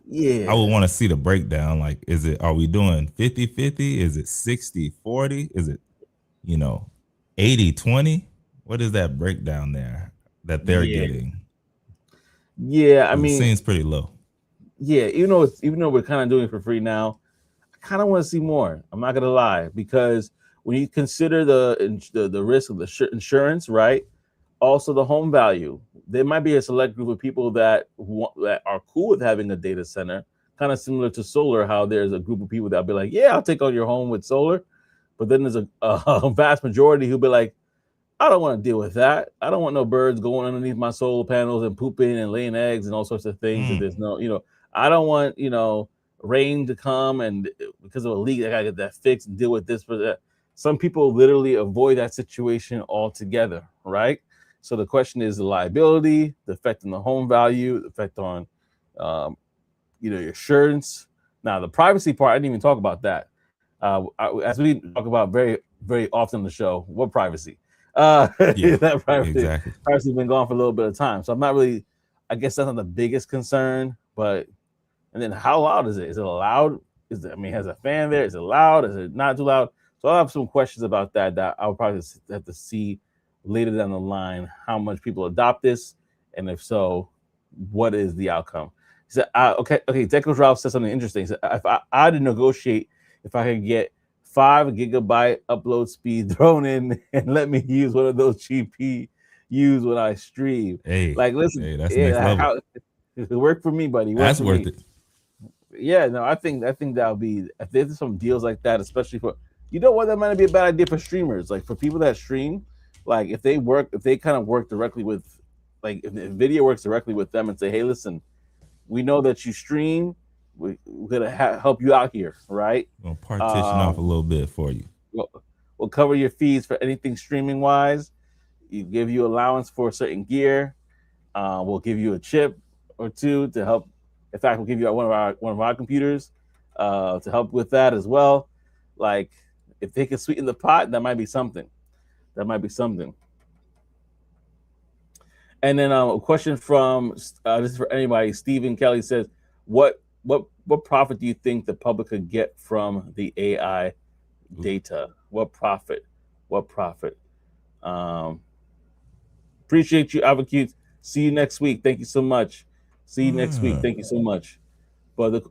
Speaker 1: Yeah.
Speaker 2: want to see the breakdown. Like, are we doing 50-50? Is it 60-40? Is it, you know, 80-20? What is that breakdown there that they're
Speaker 1: Yeah.
Speaker 2: getting?
Speaker 1: Yeah. I
Speaker 2: Because it
Speaker 1: mean,
Speaker 2: seems pretty low.
Speaker 1: yeah, even though we're kind of doing it for free now, I kind of want to see more. I'm not gonna lie, because when you consider the risk of the insurance, right? Also the home value. There might be a select group of people that are cool with having a data center, kind of similar to solar. How there's a group of people that'll be like, "Yeah, I'll take on your home with solar," but then there's a vast majority who'll be like, I don't want to deal with that. I don't want no birds going underneath my solar panels and pooping and laying eggs and all sorts of things. That
Speaker 2: Mm,
Speaker 1: there's no, I don't want, rain to come and because of a leak, I gotta get that fixed and deal with this. But that. Some people literally avoid that situation altogether, right? So the question is the liability, the effect on the home value, the effect on, um, your insurance. Now the privacy part, I didn't even talk about that. As we talk about very, very often on the show, what privacy?
Speaker 2: yeah,
Speaker 1: That
Speaker 2: exactly.
Speaker 1: privacy's been gone for a little bit of time, so I'm not really. I guess that's not the biggest concern, but and then how loud is it? Is it loud? Has a fan there? Is it loud? Is it not too loud? So I have some questions about that I'll probably have to see later down the line how much people adopt this, and if so, what is the outcome? He said, okay. Deckles Ralph said something interesting. He said, if I had to negotiate if I could get 5 GB upload speed thrown in and let me use one of those GPUs when I stream.
Speaker 2: Hey,
Speaker 1: Like, listen,
Speaker 2: hey, that's next
Speaker 1: yeah,
Speaker 2: level.
Speaker 1: how it worked for me, buddy. Work
Speaker 2: That's
Speaker 1: for
Speaker 2: worth
Speaker 1: me.
Speaker 2: it.
Speaker 1: Yeah, no, I think that'll be if there's some deals like that, especially for you know what that might be a bad idea for streamers, like for people that stream, like if they kind of work directly with, like if video works directly with them and say, hey, listen, we know that you stream, we're gonna help you out here, right?
Speaker 2: Gonna partition off a
Speaker 1: Um,
Speaker 2: little bit for you.
Speaker 1: we'll, we'll cover your fees for anything streaming wise. You give you allowance for certain gear. We'll give you a chip or two to help. In fact, we'll give you one of our computers to help with that as well. Like if they can sweeten the pot, that might be something. That might be something. And then a question from this is for anybody. Stephen Kelly says, "What profit do you think the public could get from the AI data? What profit? What profit?" Um, Appreciate you, Avocute. See you next week. Thank you so much. See you next week.
Speaker 2: Ah,
Speaker 1: Thank you so much. But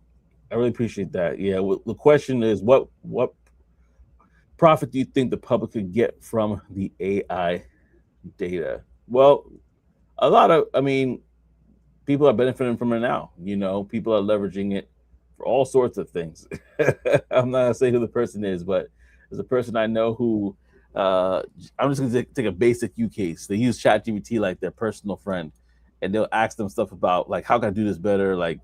Speaker 1: I really appreciate that. Yeah. The question is, what profit do you think the public could get from the AI data? Well, a lot of. I mean, people are benefiting from it now. You know, people are leveraging it for all sorts of things. I'm not gonna say who the person is, but there's a person I know who I'm just gonna take a basic use case. They use ChatGPT like their personal friend, and they'll ask them stuff about like how can I do this better, like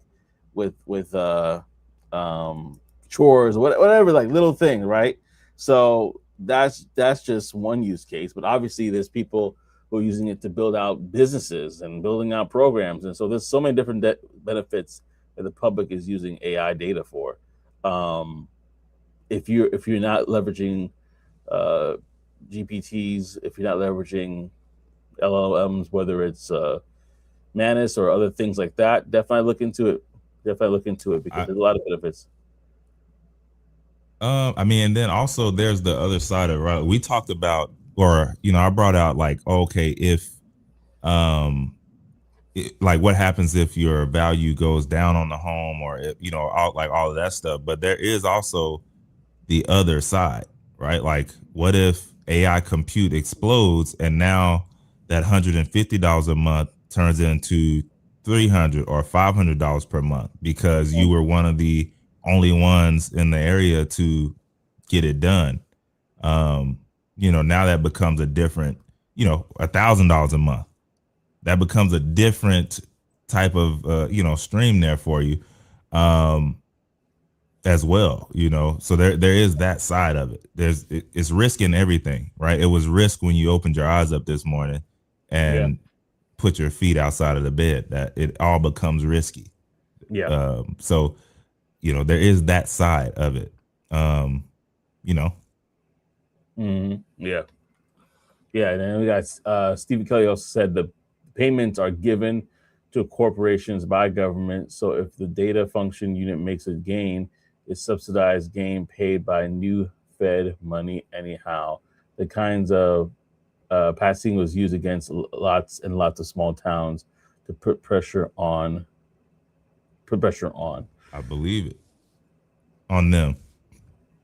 Speaker 1: with um, chores, whatever, like little thing, right? So that's just one use case, but obviously there's people who are using it to build out businesses and building out programs, and so there's so many different benefits that the public is using AI data for. Um, if you're not leveraging uh, GPTs, if you're not leveraging LLMs, whether it's Manus or other things like that, definitely look into it. Definitely look into it because
Speaker 2: I
Speaker 1: there's a lot of benefits.
Speaker 2: I mean, and then also there's the other side of it, right. We talked about, or I brought out like, okay, if um like what happens if your value goes down on the home, or if, all of that stuff. But there is also the other side, right? Like, what if AI compute explodes and now that $150 a month turns into 300 or $500 per month because you were one of the only ones in the area to get it done. Um, now that becomes a different, $1,000 a month. That becomes a different type of stream there for you. Um, as well, so there is that side of it. It's risk in everything, right? It was risk when you opened your eyes up this morning
Speaker 1: Yeah,
Speaker 2: and put your feet outside of the bed, that it all becomes risky.
Speaker 1: yeah,
Speaker 2: So there is that side of it. um you know
Speaker 1: yeah, yeah. And then we got Stephen Kelly also said the payments are given to corporations by government. So if the data function unit makes a gain, it's subsidized gain paid by new Fed money anyhow. The kinds of passing was used against lots and lots of small towns to put pressure on.
Speaker 2: I believe it on them.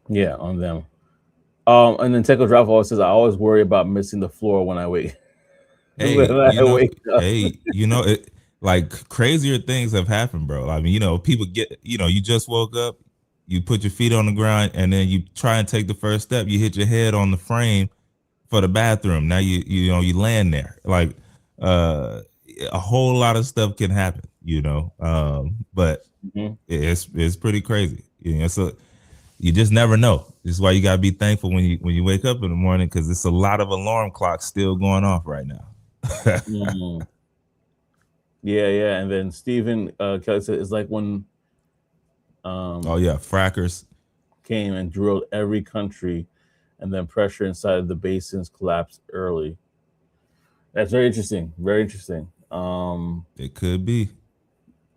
Speaker 1: Yeah, on them. And then Techo Drop always says, I always worry about missing the floor when I wake when
Speaker 2: Hey,
Speaker 1: I wake up.
Speaker 2: it, like crazier things have happened, bro. I mean, people get, you just woke up, you put your feet on the ground, and then you try and take the first step, you hit your head on the frame for the bathroom. Now you land there. Like uh a whole lot of stuff can happen, but
Speaker 1: Mhm.
Speaker 2: it's pretty crazy. So you just never know. This is why you gotta be thankful when you wake up in the morning, because it's a lot of alarm clocks still going off right now.
Speaker 1: Mm. Yeah, yeah. And then Stephen Kelly said, it's like when
Speaker 2: Oh
Speaker 1: um,
Speaker 2: yeah, frackers.
Speaker 1: came and drilled every country, and then pressure inside of the basins collapsed early. That's very interesting. Very interesting.
Speaker 2: It could be.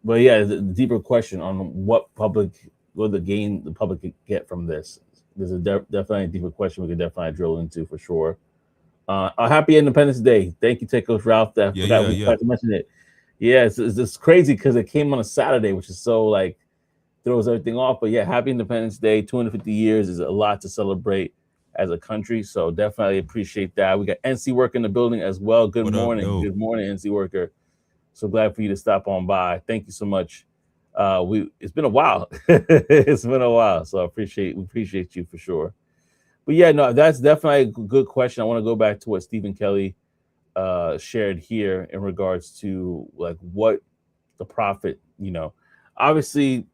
Speaker 1: But yeah, the deeper question on what the gain the public could get from this. There's definitely a deeper question we could definitely drill into for sure. A happy Independence Day. Thank you, Tech Coach Ralph. That I
Speaker 2: Yeah,
Speaker 1: forgot
Speaker 2: yeah,
Speaker 1: we
Speaker 2: yeah.
Speaker 1: forgot to mention it. Yeah, it's crazy because it came on a Saturday, which is so like throws everything off. But yeah, happy Independence Day. 250 years is a lot to celebrate as a country. So definitely appreciate that. We got NC Work in the building as well. Good
Speaker 2: What up,
Speaker 1: morning.
Speaker 2: though?
Speaker 1: Good morning, NC Worker. So glad for you to stop on by. Thank you so much. We it's been a while. It's been a while, so I appreciate you for sure. But yeah, no, that's definitely a good question. I want to go back to what Stephen Kelly shared here in regards to like what the profit. Obviously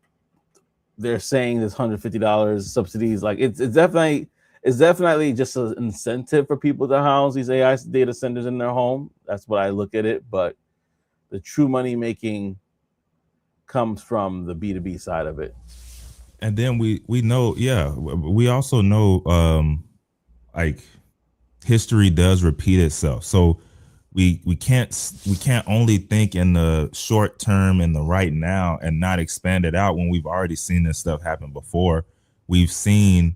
Speaker 1: they're saying this $150 subsidies. Like it's definitely just an incentive for people to house these AI data centers in their home. That's what I look at it. But the true money making comes from the B2B side of it.
Speaker 2: And then we know, yeah, we also know like history does repeat itself. So we can't only think in the short term in the right now and not expand it out when we've already seen this stuff happen before. We've seen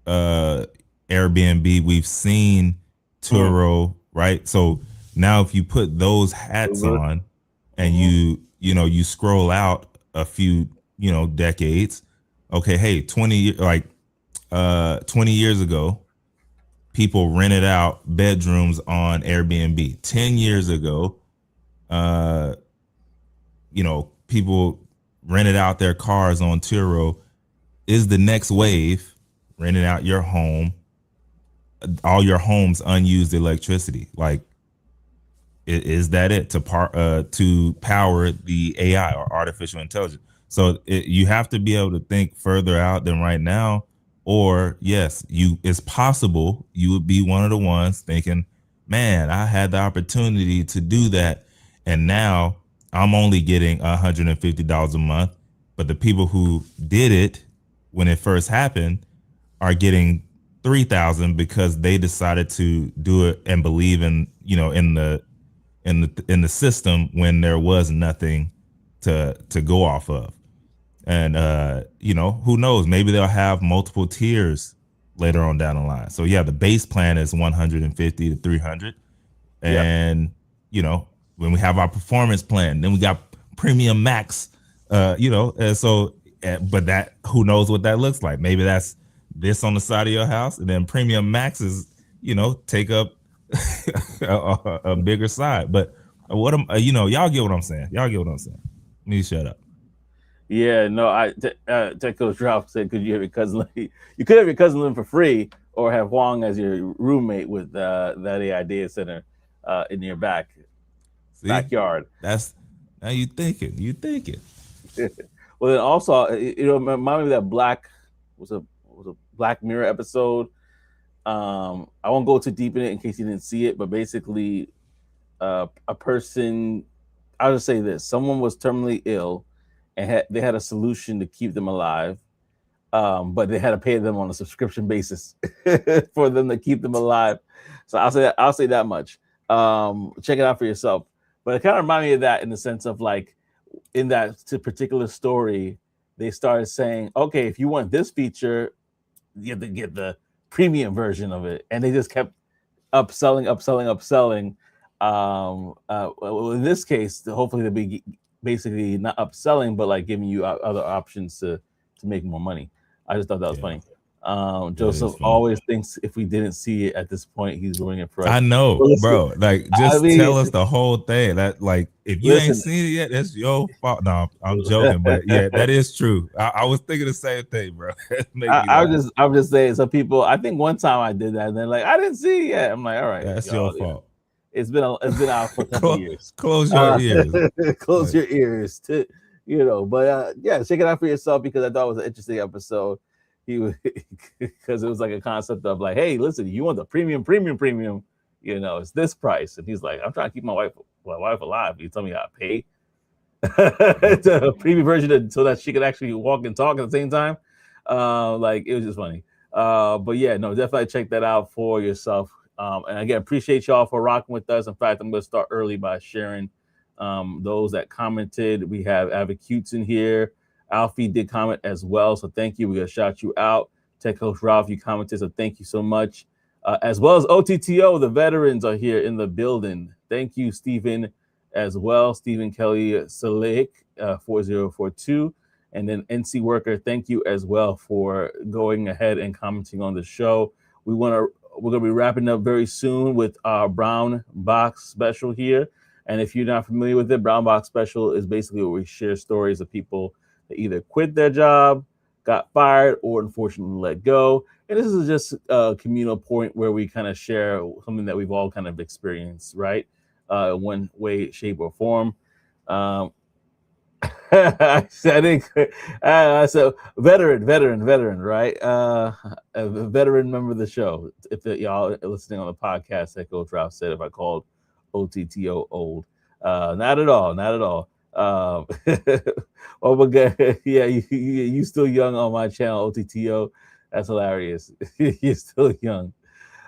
Speaker 2: uh Airbnb, we've seen
Speaker 1: Mm.
Speaker 2: Turo, right? So now if you put those hats
Speaker 1: Uber.
Speaker 2: on and
Speaker 1: Hmm.
Speaker 2: you scroll out a few, decades, okay, hey, 20 years ago, people rented out bedrooms on Airbnb. 10 years ago, uh, people rented out their cars on Turo. Is the next wave renting out your home, all your home's unused electricity? Like, is that it to power the AI or artificial intelligence? So you have to be able to think further out than right now. Or yes, it's possible you would be one of the ones thinking, "Man, I had the opportunity to do that, and now I'm only getting $150 a month." But the people who did it when it first happened are getting 3,000 because they decided to do it and believe in the system when there was nothing to go off of. And who knows, maybe they'll have multiple tiers later on down the line. So yeah, the base plan is 150 to 300.
Speaker 1: Yeah.
Speaker 2: And when we have our performance plan, then we got premium max, and so but that, who knows what that looks like. Maybe that's this on the side of your house, and then premium max is take up a bigger side. But y'all get what I'm saying. Y'all get what I'm saying. Let me shut up.
Speaker 1: Yeah, no, Tech Coach Ralph said, "Could you have your cousin? You could have your cousin live for free, or have Huang as your roommate with that AI data center in your
Speaker 2: See,
Speaker 1: backyard."
Speaker 2: that's now you thinking. You thinking.
Speaker 1: Well, then also, remind me of that was a Black Mirror episode. I won't go too deep in it in case you didn't see it, but basically, a person, I'll just say this: someone was terminally ill, and they had a solution to keep them alive, but they had to pay them on a subscription basis for them to keep them alive. So I'll say that much. Check it out for yourself. But it kind of reminded me of that in the sense of like in that particular story, they started saying, okay, if you want this feature, you have to get the premium version of it, and they just kept upselling, upselling, upselling. Well, in this case, hopefully they'll be basically not upselling, but like giving you other options to make more money. I just thought that was
Speaker 2: Yeah,
Speaker 1: funny.
Speaker 2: that is
Speaker 1: Joseph
Speaker 2: funny.
Speaker 1: always thinks if we didn't see it at this point, he's ruining it for
Speaker 2: I
Speaker 1: us.
Speaker 2: know,
Speaker 1: But listen,
Speaker 2: bro. Like,
Speaker 1: I
Speaker 2: just
Speaker 1: mean,
Speaker 2: tell us the whole thing. That, like, if you ain't
Speaker 1: listen.
Speaker 2: seen it yet, that's your fault. No, I'm joking, but yeah, that is true. I was thinking the same thing, bro. It make
Speaker 1: I,
Speaker 2: me
Speaker 1: I'm
Speaker 2: laugh.
Speaker 1: just I'm just saying. Some people, I think one time I did that, and they're like, I didn't see it yet. I'm like, all right,
Speaker 2: That's your
Speaker 1: y'all.
Speaker 2: fault.
Speaker 1: It's been out for a couple of years.
Speaker 2: Close your
Speaker 1: Uh,
Speaker 2: ears.
Speaker 1: close
Speaker 2: Like,
Speaker 1: your ears to but yeah, check it out for yourself because I thought it was an interesting episode. He was because it was like a concept of like, hey, listen, you want the premium, premium, premium, it's this price, and he's like, I'm trying to keep my wife alive. You tell me how to pay the premium version so that she could actually walk and talk at the same time. Like it was just funny. But yeah, no, definitely check that out for yourself. And again, appreciate y'all for rocking with us. In fact, I'm going to start early by sharing those that commented. We have Avicutes in here. Alfie did comment as well, so thank you. We're going to shout you out. Tech Coach Ralph, you commented, so thank you so much. As well as OTTO, the veterans are here in the building. Thank you, Stephen, as well. Stephen Kelly Salik, 4042. And then NC Worker, thank you as well for going ahead and commenting on the show. We're gonna be wrapping up very soon with our brown box special here. And if you're not familiar with it, Brown Box Special is basically where we share stories of people that either quit their job, got fired, or unfortunately let go. And this is just a communal point where we kind of share something that we've all kind of experienced, right? One way, shape, or form. Um, I think so. Veteran, right? A veteran member of the show. If y'all are listening on the podcast, that Coach Ralph said if I called OTTO old, not at all, not at all. Oh my god, yeah, you still young on my channel, OTTO. That's hilarious. You're still young.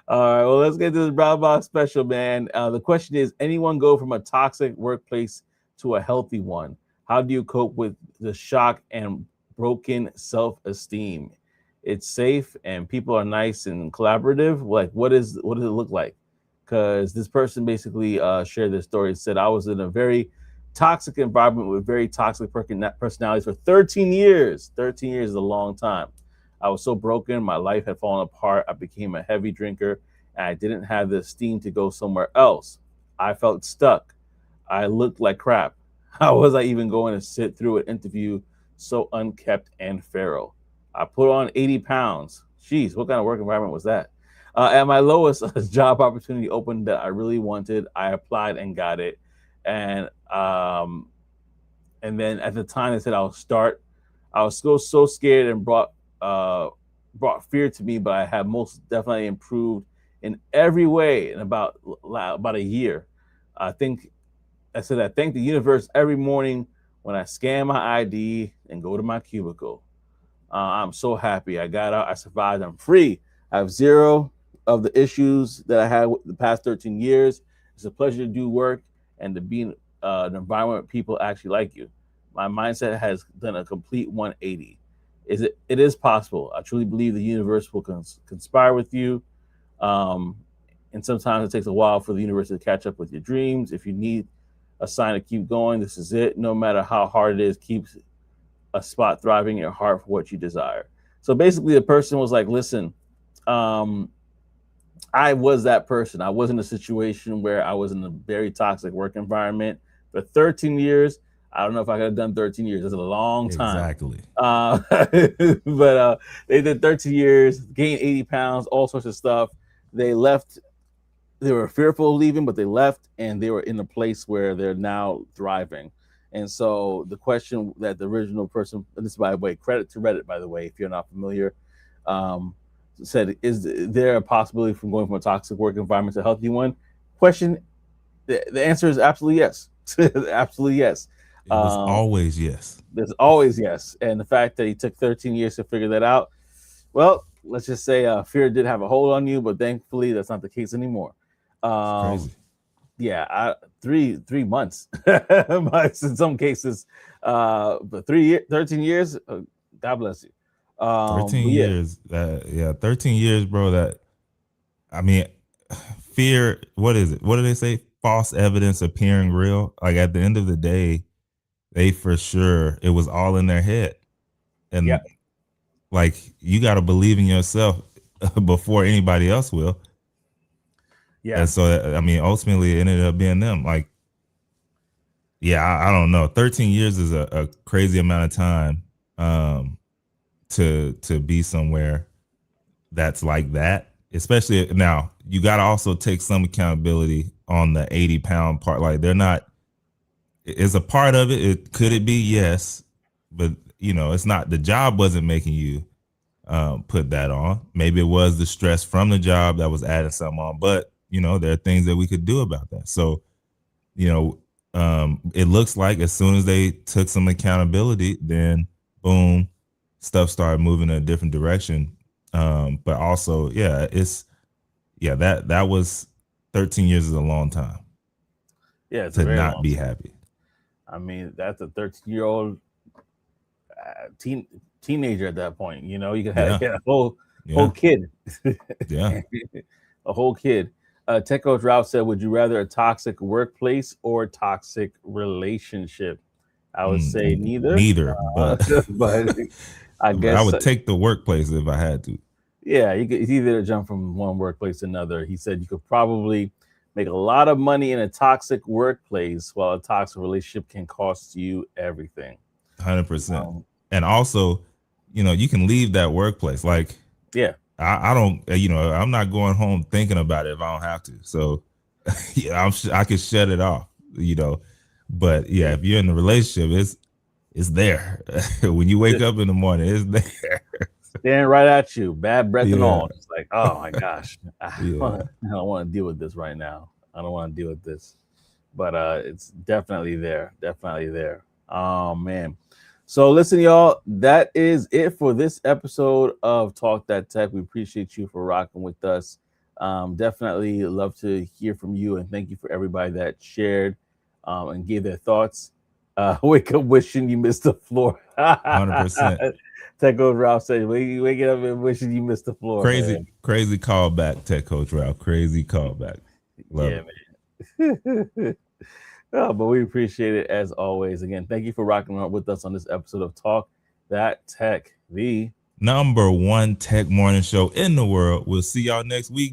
Speaker 1: All right, well, let's get to the Brown Box Special, man. The question is: anyone go from a toxic workplace to a healthy one? How do you cope with the shock and broken self-esteem? It's safe and people are nice and collaborative. Like, what does it look like? Because this person basically shared this story. Said I was in a very toxic environment with very toxic personalities for 13 years. 13 years is a long time. I was so broken. My life had fallen apart. I became a heavy drinker and I didn't have the steam to go somewhere else. I felt stuck. I looked like crap. How was I even going to sit through an interview so unkept and feral? I put on 80 pounds. Jeez, what kind of work environment was that? At my lowest, a job opportunity opened that I really wanted. I applied and got it. And and then at the time they said I'll start. I was so scared and brought fear to me, but I have most definitely improved in every way in about a year. I think I said I thank the universe every morning when I scan my ID and go to my cubicle. I'm so happy. I got out. I survived. I'm free. I have zero of the issues that I had the past 13 years. It's a pleasure to do work and to be in an environment where people actually like you. My mindset has done a complete 180. It is possible. I truly believe the universe will conspire with you. Um, and sometimes it takes a while for the universe to catch up with your dreams. If you need a sign to keep going, this is it. No matter how hard it is, keep a spot thriving in your heart for what you desire. So basically, the person was like, listen, um, I was that person. I was in a situation where I was in a very toxic work environment for 13 years. I don't know if I could have done 13 years. That's a long time.
Speaker 2: Exactly.
Speaker 1: But they did 13 years, gained 80 pounds, all sorts of stuff. They left. They were fearful of leaving, but they left and they were in a place where they're now thriving. And so the question that the original person, and this is by the way, credit to Reddit, by the way, if you're not familiar, um, said, is there a possibility from going from a toxic work environment to a healthy one? Question, the answer is absolutely yes. Absolutely yes.
Speaker 2: It was
Speaker 1: Um,
Speaker 2: always yes.
Speaker 1: there's always yes. And the fact that he took 13 years to figure that out, well, let's just say fear did have a hold on you, but thankfully that's not the case anymore.
Speaker 2: It's
Speaker 1: Um,
Speaker 2: crazy.
Speaker 1: yeah, 3 months, but in some cases, but 13 years, God bless you.
Speaker 2: 13
Speaker 1: But yeah,
Speaker 2: years. Yeah, 13 years, bro. That I mean, fear. What is it? What do they say? False evidence appearing real. Like at the end of the day, they for sure it was all in their head,
Speaker 1: yeah,
Speaker 2: and like you got to believe in yourself before anybody else will.
Speaker 1: yeah,
Speaker 2: And so, I mean, ultimately, it ended up being them. Like, yeah, I don't know. 13 years is a crazy amount of time um, to be somewhere that's like that. Especially now, you got to also take some accountability on the 80-pound part. Like, they're not. It's a part of it. Could it be? Yes, but it's not. The job wasn't making you put that on. Maybe it was the stress from the job that was adding something on. But there are things that we could do about that. So you know, it looks like as soon as they took some accountability, then boom, stuff started moving in a different direction. But also, that was 13 years is a long time
Speaker 1: yeah. It's a
Speaker 2: to
Speaker 1: very
Speaker 2: not
Speaker 1: long
Speaker 2: be
Speaker 1: time.
Speaker 2: happy.
Speaker 1: I mean, that's a 13-year-old teenager at that point. You could have
Speaker 2: Yeah,
Speaker 1: yeah, a whole
Speaker 2: yeah,
Speaker 1: kid,
Speaker 2: yeah.
Speaker 1: a whole kid. Tech Coach Ralph said, "Would you rather a toxic workplace or a toxic relationship?" I would say neither,
Speaker 2: Neither, but
Speaker 1: but I
Speaker 2: I
Speaker 1: guess
Speaker 2: would take the workplace if I had to.
Speaker 1: yeah, you could it's either jump from one workplace to another. He said you could probably make a lot of money in a toxic workplace, while a toxic relationship can cost you everything.
Speaker 2: 100%.
Speaker 1: Um,
Speaker 2: And also, you can leave that workplace. Like,
Speaker 1: yeah,
Speaker 2: I don't, I'm not going home thinking about it if I don't have to. So, yeah, I can shut it off, But yeah, if you're in the relationship, it's there. When you wake
Speaker 1: just
Speaker 2: up in the morning, it's there.
Speaker 1: staring right at you, bad breath and
Speaker 2: Yeah,
Speaker 1: all. It's like, oh my gosh,
Speaker 2: yeah,
Speaker 1: I don't want to deal with this right now. I don't want to deal with this. But it's definitely there. Definitely there. Oh man. So listen, y'all, that is it for this episode of Talk That Tech. We appreciate you for rocking with us. Definitely love to hear from you, and thank you for everybody that shared and gave their thoughts. Wake up wishing you missed the floor.
Speaker 2: 100%.
Speaker 1: Tech Coach Ralph said, waking up and wishing you missed the floor,
Speaker 2: Crazy,
Speaker 1: man.
Speaker 2: crazy callback, Tech Coach Ralph. Crazy callback. Love
Speaker 1: Yeah,
Speaker 2: it.
Speaker 1: man. Oh, but we appreciate it as always. Again, thank you for rocking out with us on this episode of Talk That Tech, the
Speaker 2: Number one tech morning show in the world. We'll see y'all next week.